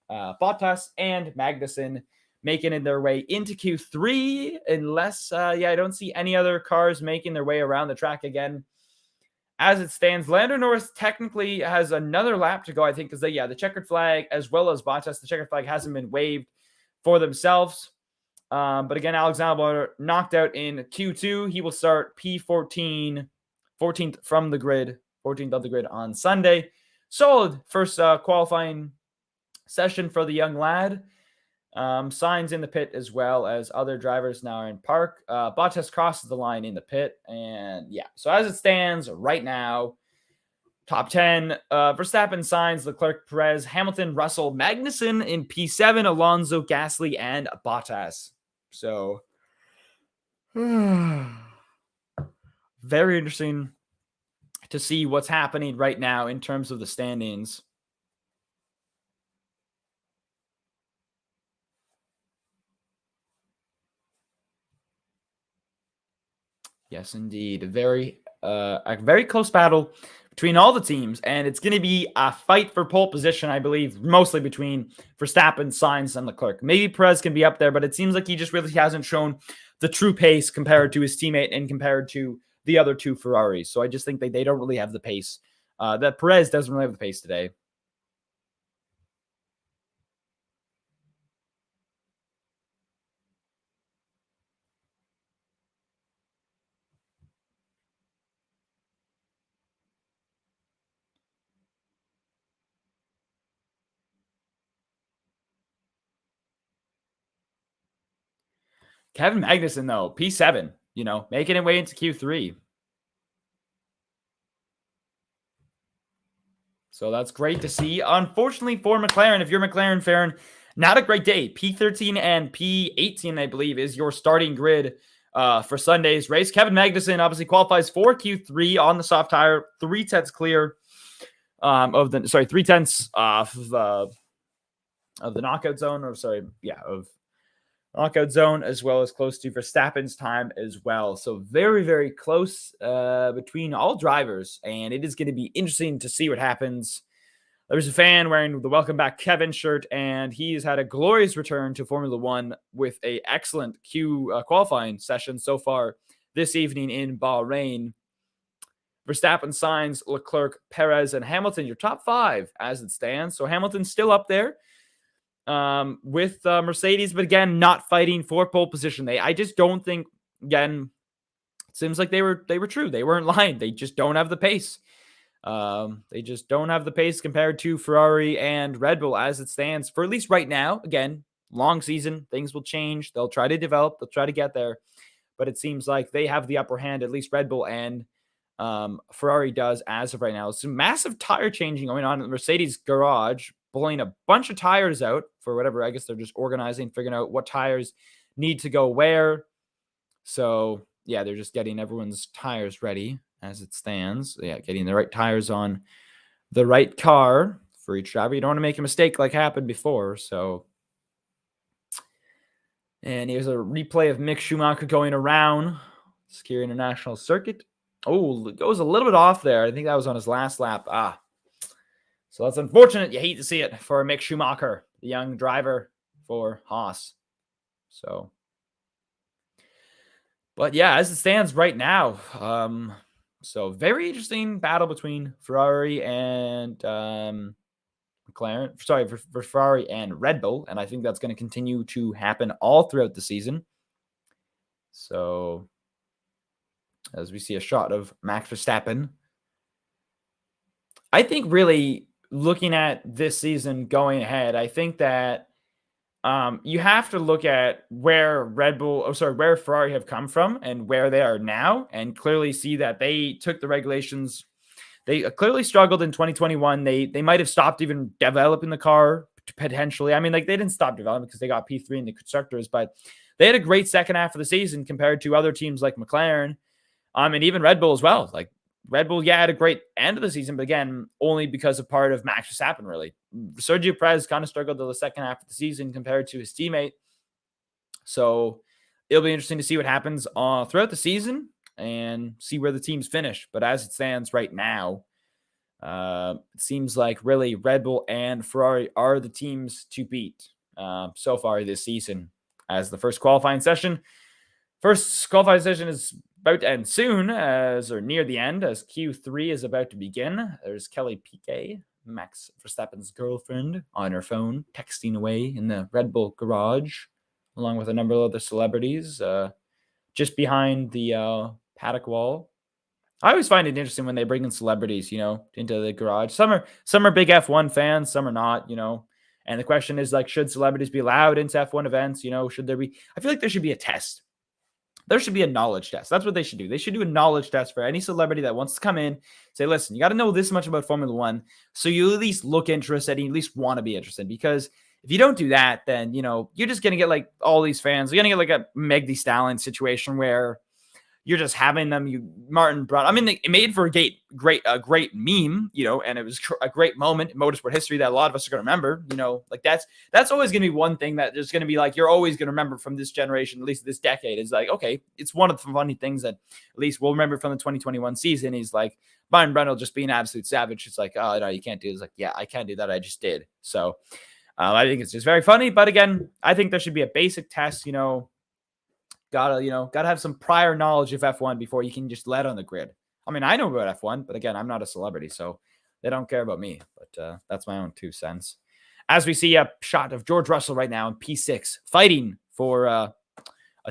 Bottas and Magnussen making their way into Q3, unless, I don't see any other cars making their way around the track again. As it stands, Lando Norris technically has another lap to go, I think, because the checkered flag, as well as Bottas, the checkered flag hasn't been waived for themselves. But again, Alexander knocked out in Q2. He will start P14, 14th from the grid, 14th of the grid on Sunday. Solid first qualifying session for the young lad. Signs in the pit as well as other drivers now are in park. Bottas crosses the line in the pit. And so as it stands right now, top 10, Verstappen, Sainz, Leclerc, Perez, Hamilton, Russell, Magnussen in P7, Alonso, Gasly, and Bottas. So, very interesting to see what's happening right now in terms of the standings. Yes, indeed. A very close battle between all the teams, and it's going to be a fight for pole position, I believe, mostly between Verstappen, Sainz, and Leclerc. Maybe Perez can be up there, but it seems like he just really hasn't shown the true pace compared to his teammate and compared to the other 2 Ferraris. So I just think they don't really have the pace. That Perez doesn't really have the pace today. Kevin Magnussen, though, P7, making it way into Q3. So that's great to see. Unfortunately for McLaren, if you're a McLaren fan, not a great day. P13 and P18, I believe, is your starting grid for Sunday's race. Kevin Magnussen obviously qualifies for Q3 on the soft tire, 3/10 clear of 3/10 off of the knockout zone, of knockout zone, as well as close to Verstappen's time as well. So very, very close between all drivers, and it is going to be interesting to see what happens. There's a fan wearing the Welcome Back Kevin shirt, and he's had a glorious return to Formula One with an excellent qualifying session so far this evening in Bahrain. Verstappen, Sainz, Leclerc, Perez, and Hamilton, your top 5 as it stands. So Hamilton's still up there with Mercedes, but again, not fighting for pole position. I just don't think, again, it seems like they were true. They weren't lying. They just don't have the pace. They just don't have the pace compared to Ferrari and Red Bull as it stands for at least right now. Again, long season. Things will change. They'll try to develop. They'll try to get there. But it seems like they have the upper hand, at least Red Bull and Ferrari does as of right now. Some massive tire changing going on in the Mercedes garage, pulling a bunch of tires out for whatever. I guess they're just organizing, figuring out what tires need to go where. So, yeah, they're just getting everyone's tires ready as it stands. Yeah, getting the right tires on the right car for each driver. You don't want to make a mistake like happened before. So, and here's a replay of Mick Schumacher going around Skier International Circuit. Oh, it goes a little bit off there. I think that was on his last lap. So that's unfortunate. You hate to see it for Mick Schumacher, the young driver for Haas. So, but yeah, as it stands right now, so very interesting battle between Ferrari and McLaren. Sorry, for Ferrari and Red Bull, and I think that's going to continue to happen all throughout the season. So, as we see a shot of Max Verstappen, I think really looking at this season going ahead, I think that you have to look at where where Ferrari have come from and where they are now, and clearly see that they took the regulations. They clearly struggled in 2021. They might have stopped even developing the car potentially. I mean, like they didn't stop development because they got P3 in the constructors, but they had a great second half of the season compared to other teams like McLaren, and even Red Bull as well. Like Red Bull, had a great end of the season, but again, only because of part of Max Verstappen, really. Sergio Perez kind of struggled the second half of the season compared to his teammate. So it'll be interesting to see what happens throughout the season and see where the teams finish. But as it stands right now, it seems like really Red Bull and Ferrari are the teams to beat so far this season, as the first qualifying session is about to end soon, or near the end, as Q3 is about to begin. There's Kelly Piquet, Max Verstappen's girlfriend, on her phone, texting away in the Red Bull garage, along with a number of other celebrities, just behind the paddock wall. I always find it interesting when they bring in celebrities, into the garage. Some are big F1 fans, some are not, And the question is, like, should celebrities be allowed into F1 events? Should there be? I feel like there should be a test. There should be a knowledge test. That's what they should do. They should do a knowledge test for any celebrity that wants to come in, say, listen, you got to know this much about Formula One, so you at least look interested and you at least want to be interested. Because if you don't do that, then, you're just going to get like all these fans. You're going to get like a Meg Thee Stallion situation where you're just having them, Martin Brundle. I mean, it made for a great meme, and it was a great moment in motorsport history that a lot of us are going to remember, like that's always going to be one thing that there's going to be like, you're always going to remember from this generation, at least this decade, is like, okay, it's one of the funny things that at least we'll remember from the 2021 season. He's like, Martin Brundle just being an absolute savage. It's like, oh, no, you can't do it. It's like, yeah, I can't do that. I just did. So I think it's just very funny. But again, I think there should be a basic test, gotta have some prior knowledge of F1 before you can just let on the grid. I mean, I know about F1, but again, I'm not a celebrity, so they don't care about me. But that's my own 2 cents. As we see a shot of George Russell right now in P6, fighting for a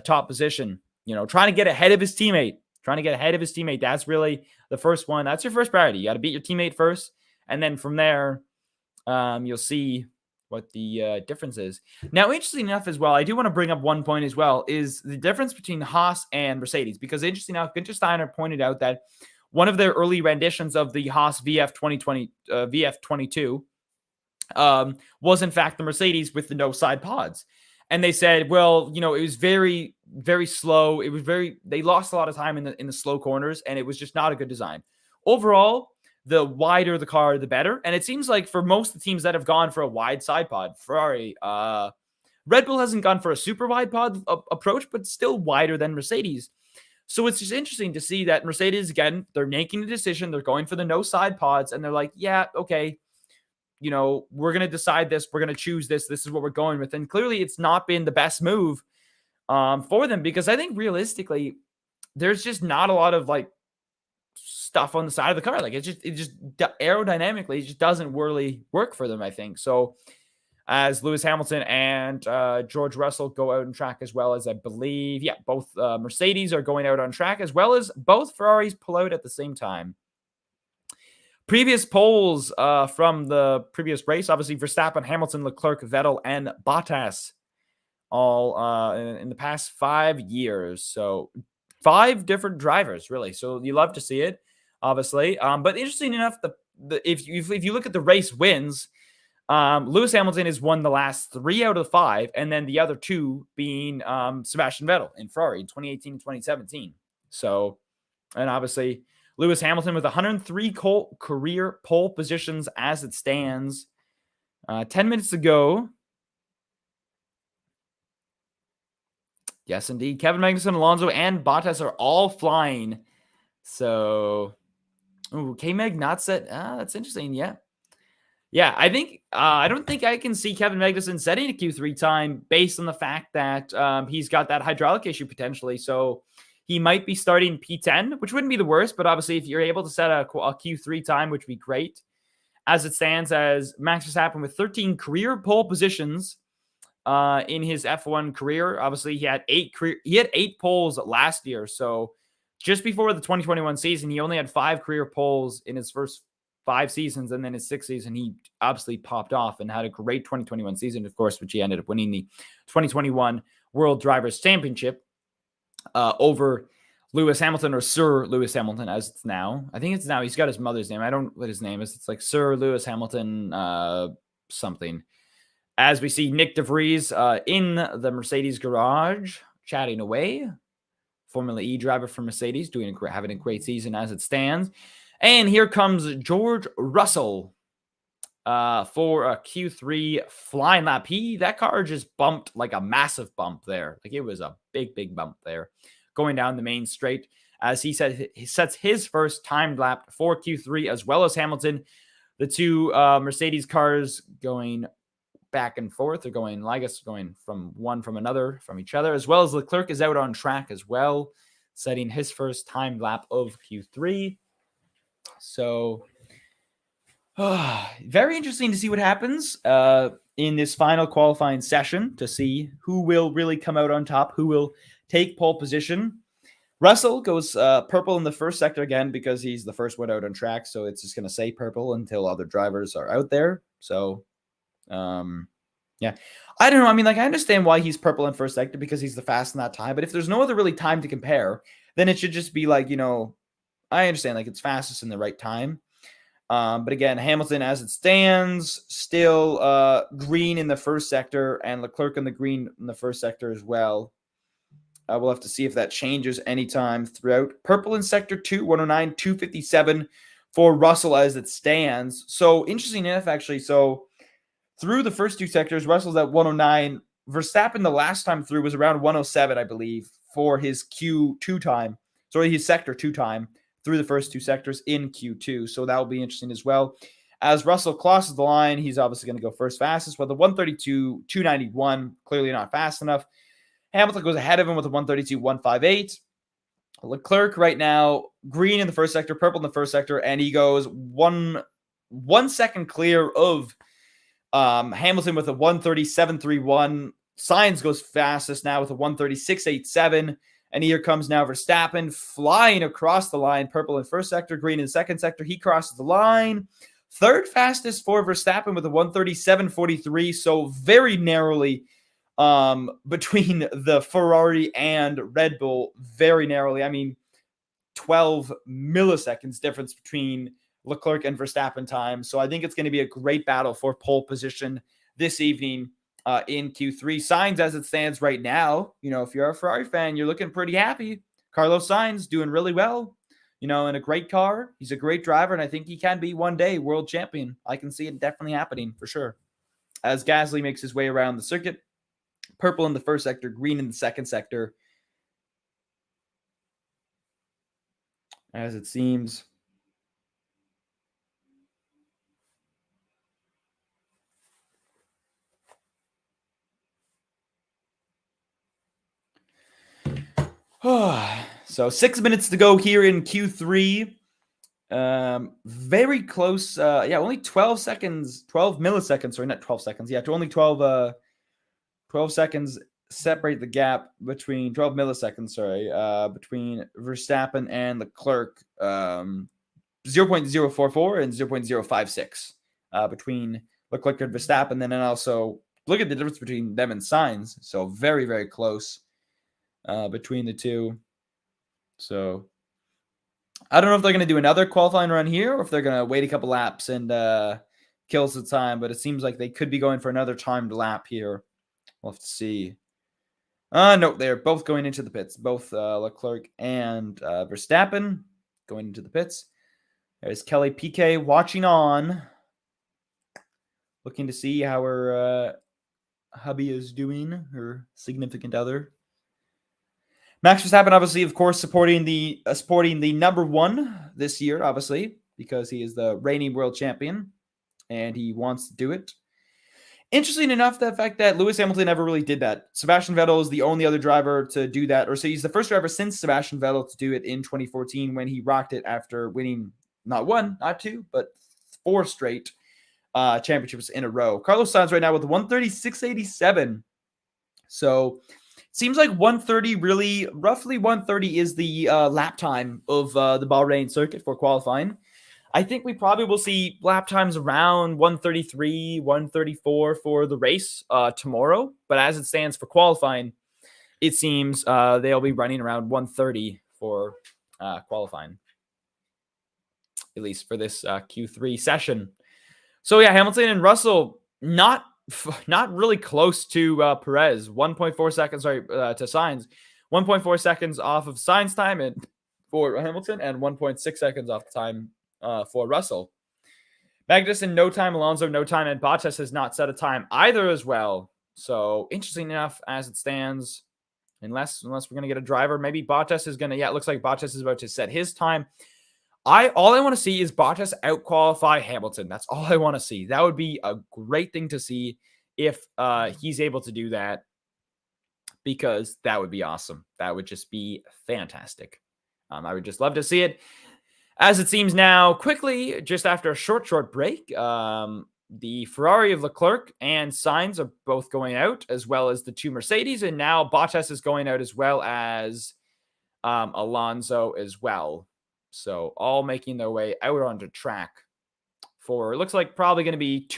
top position, trying to get ahead of his teammate. That's really the first one. That's your first priority. You got to beat your teammate first, and then from there, you'll see what the difference is. Now, interesting enough as well, I do want to bring up one point as well, is the difference between Haas and Mercedes, because interesting enough, Günther Steiner pointed out that one of their early renditions of the Haas VF22 was in fact the Mercedes with the no side pods. And they said, well, it was very, very slow. They lost a lot of time in the slow corners, and it was just not a good design. Overall, the wider the car, the better. And it seems like for most of the teams that have gone for a wide side pod, Ferrari, Red Bull hasn't gone for a super wide pod approach, but still wider than Mercedes. So it's just interesting to see that Mercedes, again, they're making a decision. They're going for the no side pods, and they're like, yeah, okay, we're going to decide this. We're going to choose this. This is what we're going with. And clearly it's not been the best move for them, because I think realistically, there's just not a lot of like stuff on the side of the car. Like it just aerodynamically, it just doesn't really work for them, I think. So as Lewis Hamilton and George Russell go out on track, as well as I believe, both Mercedes are going out on track, as well as both Ferraris pull out at the same time. Previous polls from the previous race, obviously Verstappen, Hamilton, Leclerc, Vettel, and Bottas all in the past 5 years. So 5 different drivers, really. So you love to see it, obviously. But interesting enough, if you look at the race wins, Lewis Hamilton has won the last 3 out of the 5, and then the other 2 being Sebastian Vettel in Ferrari in 2018 and 2017. So, and obviously Lewis Hamilton with 103 career pole positions as it stands. 10 minutes ago. Yes, indeed. Kevin Magnussen, Alonso, and Bottas are all flying. So, K-Mag not set. That's interesting. Yeah. Yeah, I think I don't think I can see Kevin Magnussen setting a Q3 time based on the fact that he's got that hydraulic issue potentially. So he might be starting P10, which wouldn't be the worst, but obviously if you're able to set a Q3 time, which would be great. As it stands, as Max Verstappen with 13 career pole positions in his F1 career. Obviously, he had 8 poles last year. So just before the 2021 season, he only had 5 career poles in his first 5 seasons, and then his 6th season, he obviously popped off and had a great 2021 season, of course, which he ended up winning the 2021 World Drivers' Championship over Lewis Hamilton, or Sir Lewis Hamilton, as it's now. I think it's now. He's got his mother's name. I don't know what his name is. It's like Sir Lewis Hamilton something. As we see Nick DeVries in the Mercedes garage, chatting away. Formula E driver for Mercedes, having a great season as it stands. And here comes George Russell for a Q3 flying lap. That car just bumped like a massive bump there. Like it was a big, big bump there going down the main straight. As he sets his first timed lap for Q3, as well as Hamilton. The 2 Mercedes cars going back and forth. They're going, going from one from another, from each other, as well as Leclerc is out on track as well, setting his first timed lap of Q3. So, very interesting to see what happens in this final qualifying session, to see who will really come out on top, who will take pole position. Russell goes purple in the first sector again because he's the first one out on track, so it's just going to say purple until other drivers are out there. So, yeah, I don't know. I mean, like, I understand why he's purple in first sector because he's the fast in that time, but if there's no other really time to compare, then it should just be like, I understand, like, it's fastest in the right time. But again, Hamilton, as it stands, still green in the first sector, and Leclerc in the green in the first sector as well. We'll have to see if that changes anytime throughout. Purple in sector 2, 109, 257 for Russell as it stands. So, interesting enough, actually. So, through the first 2 sectors, Russell's at 109. Verstappen, the last time through, was around 107, I believe, for his Q2 time. Sorry, his sector 2 time through the first 2 sectors in Q2. So that will be interesting as well. As Russell crosses the line, he's obviously going to go first fastest with a 132, 291, clearly not fast enough. Hamilton goes ahead of him with a 132, 158. Leclerc right now, green in the first sector, purple in the first sector, and he goes one second clear of Hamilton with a 137.31. Sainz goes fastest now with a 136.87. And here comes now Verstappen flying across the line, purple in first sector, green in second sector. He crosses the line. Third fastest for Verstappen with a 137.43. So very narrowly between the Ferrari and Red Bull, very narrowly. I mean, 12 milliseconds difference between Leclerc and Verstappen time. So I think it's going to be a great battle for pole position this evening in Q3. Sainz, as it stands right now, if you're a Ferrari fan, you're looking pretty happy. Carlos Sainz doing really well, in a great car. He's a great driver, and I think he can be one day world champion. I can see it definitely happening for sure. As Gasly makes his way around the circuit, purple in the first sector, green in the second sector. As it seems. So 6 minutes to go here in Q3. Very close. Only 12 seconds, 12 milliseconds. Sorry, not 12 seconds. Yeah, to only 12 seconds separate the gap between 12 milliseconds. Sorry, between Verstappen and Leclerc. 0.044 and 0.056 between Leclerc and Verstappen. And then also look at the difference between them and Sainz. So very, very close between the two. So I don't know if they're going to do another qualifying run here or if they're going to wait a couple laps and kill some time. But it seems like they could be going for another timed lap here. We'll have to see. No, they're both going into the pits. Both Leclerc and Verstappen going into the pits. There's Kelly Piquet watching on. Looking to see how her hubby is doing, her significant other. Max Verstappen, obviously, of course, supporting the number one this year, obviously, because he is the reigning world champion, and he wants to do it. Interesting enough, the fact that Lewis Hamilton never really did that. Sebastian Vettel is the only other driver to do that, or so he's the first driver since Sebastian Vettel to do it in 2014 when he rocked it after winning not one, not two, but 4 straight championships in a row. Carlos Sainz right now with 136.87. So it seems like 130 roughly 130 is the lap time of the Bahrain circuit for qualifying. I think we probably will see lap times around 133, 134 for the race tomorrow. But as it stands for qualifying, it seems they'll be running around 130 for qualifying, at least for this Q3 session. So yeah, Hamilton and Russell not really close to Perez. 1.4 seconds, to Sainz. 1.4 seconds off of Sainz time and for Hamilton, and 1.6 seconds off the time for Russell. Magnussen, no time. Alonso, no time. And Bottas has not set a time either as well. So interesting enough as it stands, unless we're going to get a driver, maybe Bottas is going to, it looks like Bottas is about to set his time. All I want to see is Bottas out-qualify Hamilton. That's all I want to see. That would be a great thing to see if he's able to do that, because that would be awesome. That would just be fantastic. I would just love to see it. As it seems now, quickly, just after a short break, the Ferrari of Leclerc and Sainz are both going out, as well as the 2 Mercedes, and now Bottas is going out as well as Alonso as well. So all making their way out onto track for, it looks like probably going to be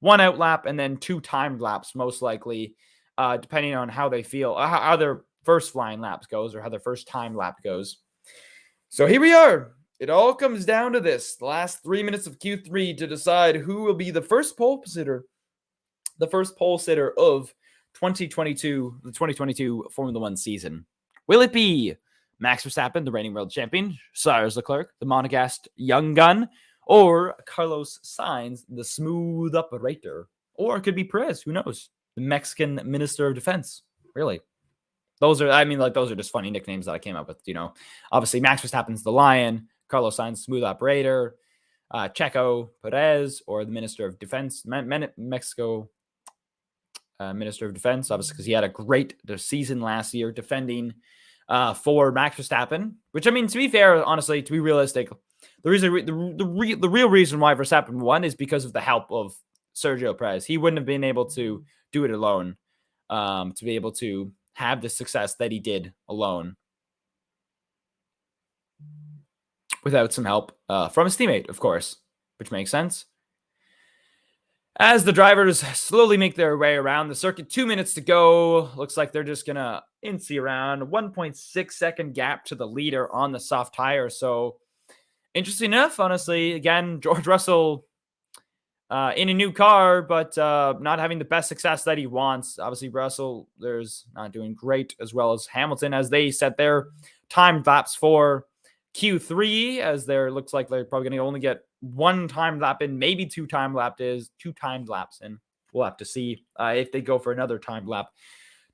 1 out lap and then 2 timed laps, most likely, depending on how they feel, how their first flying laps goes or how their first time lap goes. So here we are. It all comes down to this, the last 3 minutes of Q3 to decide who will be the first pole sitter of 2022, the 2022 Formula One season. Will it be Max Verstappen, the reigning world champion, Charles Leclerc, the Monegasque young gun, or Carlos Sainz, the smooth operator? Or it could be Perez, who knows? The Mexican Minister of Defense. Really. Those are just funny nicknames that I came up with, Obviously, Max Verstappen's the Lion, Carlos Sainz, smooth operator, Checo Perez, or the Minister of Defense, Mexico Minister of Defense, obviously, because he had a great season last year defending for Max Verstappen, which, to be fair, honestly, to be realistic, the real reason why Verstappen won is because of the help of Sergio Perez. He wouldn't have been able to do it alone, to be able to have the success that he did alone without some help from his teammate, of course, which makes sense. As the drivers slowly make their way around the circuit, 2 minutes to go. Looks like they're just going to incy around 1.6 second gap to the leader on the soft tire. So interesting enough, honestly. Again, George Russell in a new car, but not having the best success that he wants. Obviously, Russell, there's not doing great, as well as Hamilton, as they set their timed laps for Q3, as there looks like they're probably going to only get 1 timed lap in, maybe 2 timed laps in. We'll have to see if they go for another timed lap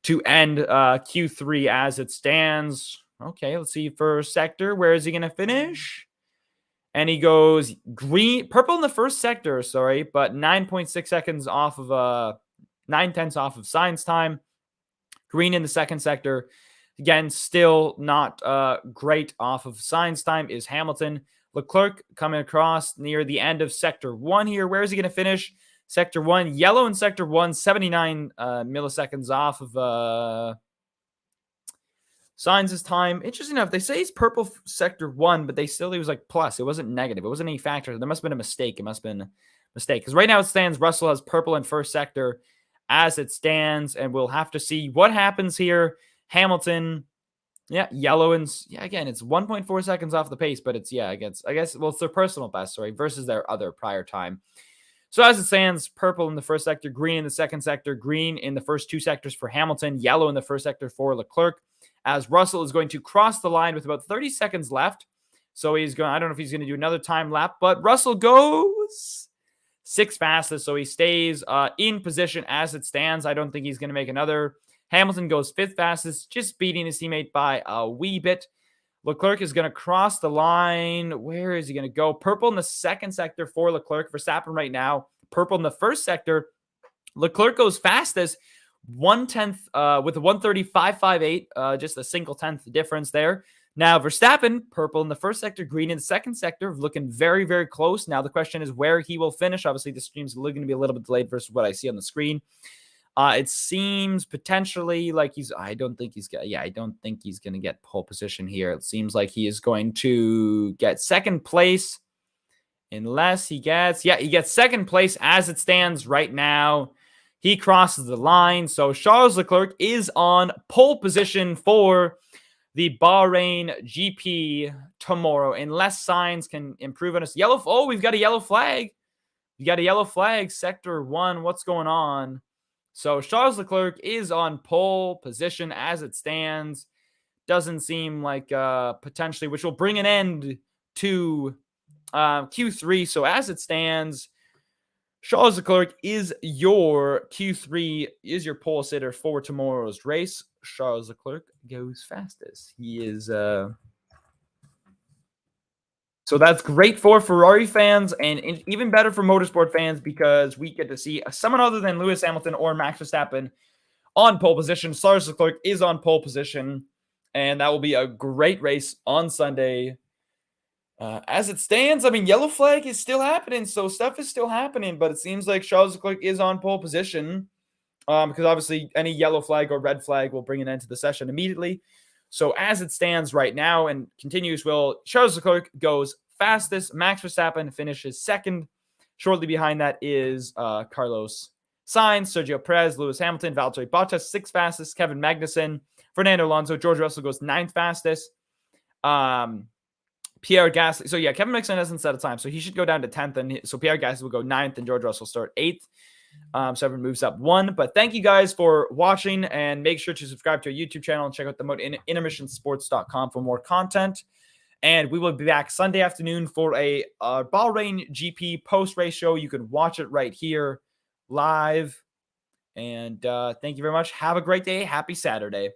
to end Q3 as it stands. Okay, let's see first sector. Where is he going to finish? And he goes purple in the first sector, but 9.6 seconds off of 9/10 off of Sainz time. Green in the second sector. Again, still not great off of Sainz time is Hamilton. Leclerc coming across near the end of Sector 1 here. Where is he going to finish? Sector 1, yellow in Sector 1, 79 milliseconds off of Sainz's time. Interesting enough, they say he's purple Sector 1, but he was like plus. It wasn't negative. It wasn't any factor. There must have been a mistake. It must have been mistake. Because right now it stands, Russell has purple in first sector as it stands, and we'll have to see what happens here. Hamilton, yeah, yellow, and yeah, again, it's 1.4 seconds off the pace, but it's, yeah, I guess, well, it's their personal best, sorry, versus their other prior time. So as it stands, purple in the first sector, green in the second sector, green in the first 2 sectors for Hamilton, yellow in the first sector for Leclerc, as Russell is going to cross the line with about 30 seconds left. So he's going, I don't know if he's going to do another time lap, but Russell goes 6th fastest. So he stays in position as it stands. I don't think he's going to make another. Hamilton goes 5th fastest, just beating his teammate by a wee bit. Leclerc is going to cross the line. Where is he going to go? Purple in the second sector for Leclerc. Verstappen right now, purple in the first sector. Leclerc goes fastest, 1/10 with a 1:35.58, just a single tenth difference there. Now, Verstappen, purple in the first sector, green in the second sector, looking very, very close. Now, the question is where he will finish. Obviously, the stream's going to be a little bit delayed versus what I see on the screen. It seems potentially like I don't think he's going to get pole position here. It seems like he is going to get second place unless he gets second place as it stands right now. He crosses the line. So Charles Leclerc is on pole position for the Bahrain GP tomorrow, unless signs can improve on us. We've got a yellow flag. We got a yellow flag, sector 1. What's going on? So Charles Leclerc is on pole position as it stands. Doesn't seem like potentially, which will bring an end to Q3. So as it stands, Charles Leclerc is your Q3, is your pole sitter for tomorrow's race. Charles Leclerc goes fastest. He is... So that's great for Ferrari fans and even better for motorsport fans because we get to see someone other than Lewis Hamilton or Max Verstappen on pole position. Charles Leclerc is on pole position, and that will be a great race on Sunday. As it stands, I mean, yellow flag is still happening, so stuff is still happening, but it seems like Charles Leclerc is on pole position because obviously any yellow flag or red flag will bring an end to the session immediately. So as it stands right now and continues, Charles Leclerc goes fastest. Max Verstappen finishes second. Shortly behind that is Carlos Sainz, Sergio Perez, Lewis Hamilton, Valtteri Bottas, 6th fastest. Kevin Magnussen, Fernando Alonso, George Russell goes 9th fastest. Pierre Gasly. So yeah, Kevin Magnussen hasn't set a time, so he should go down to 10th. And so Pierre Gasly will go 9th, and George Russell start 8th. So everyone moves up 1. But thank you guys for watching, and make sure to subscribe to our YouTube channel and check out the intermissionsports.com for more content. And we will be back Sunday afternoon for a Bahrain GP post-race show. You can watch it right here live. And thank you very much. Have a great day. Happy Saturday.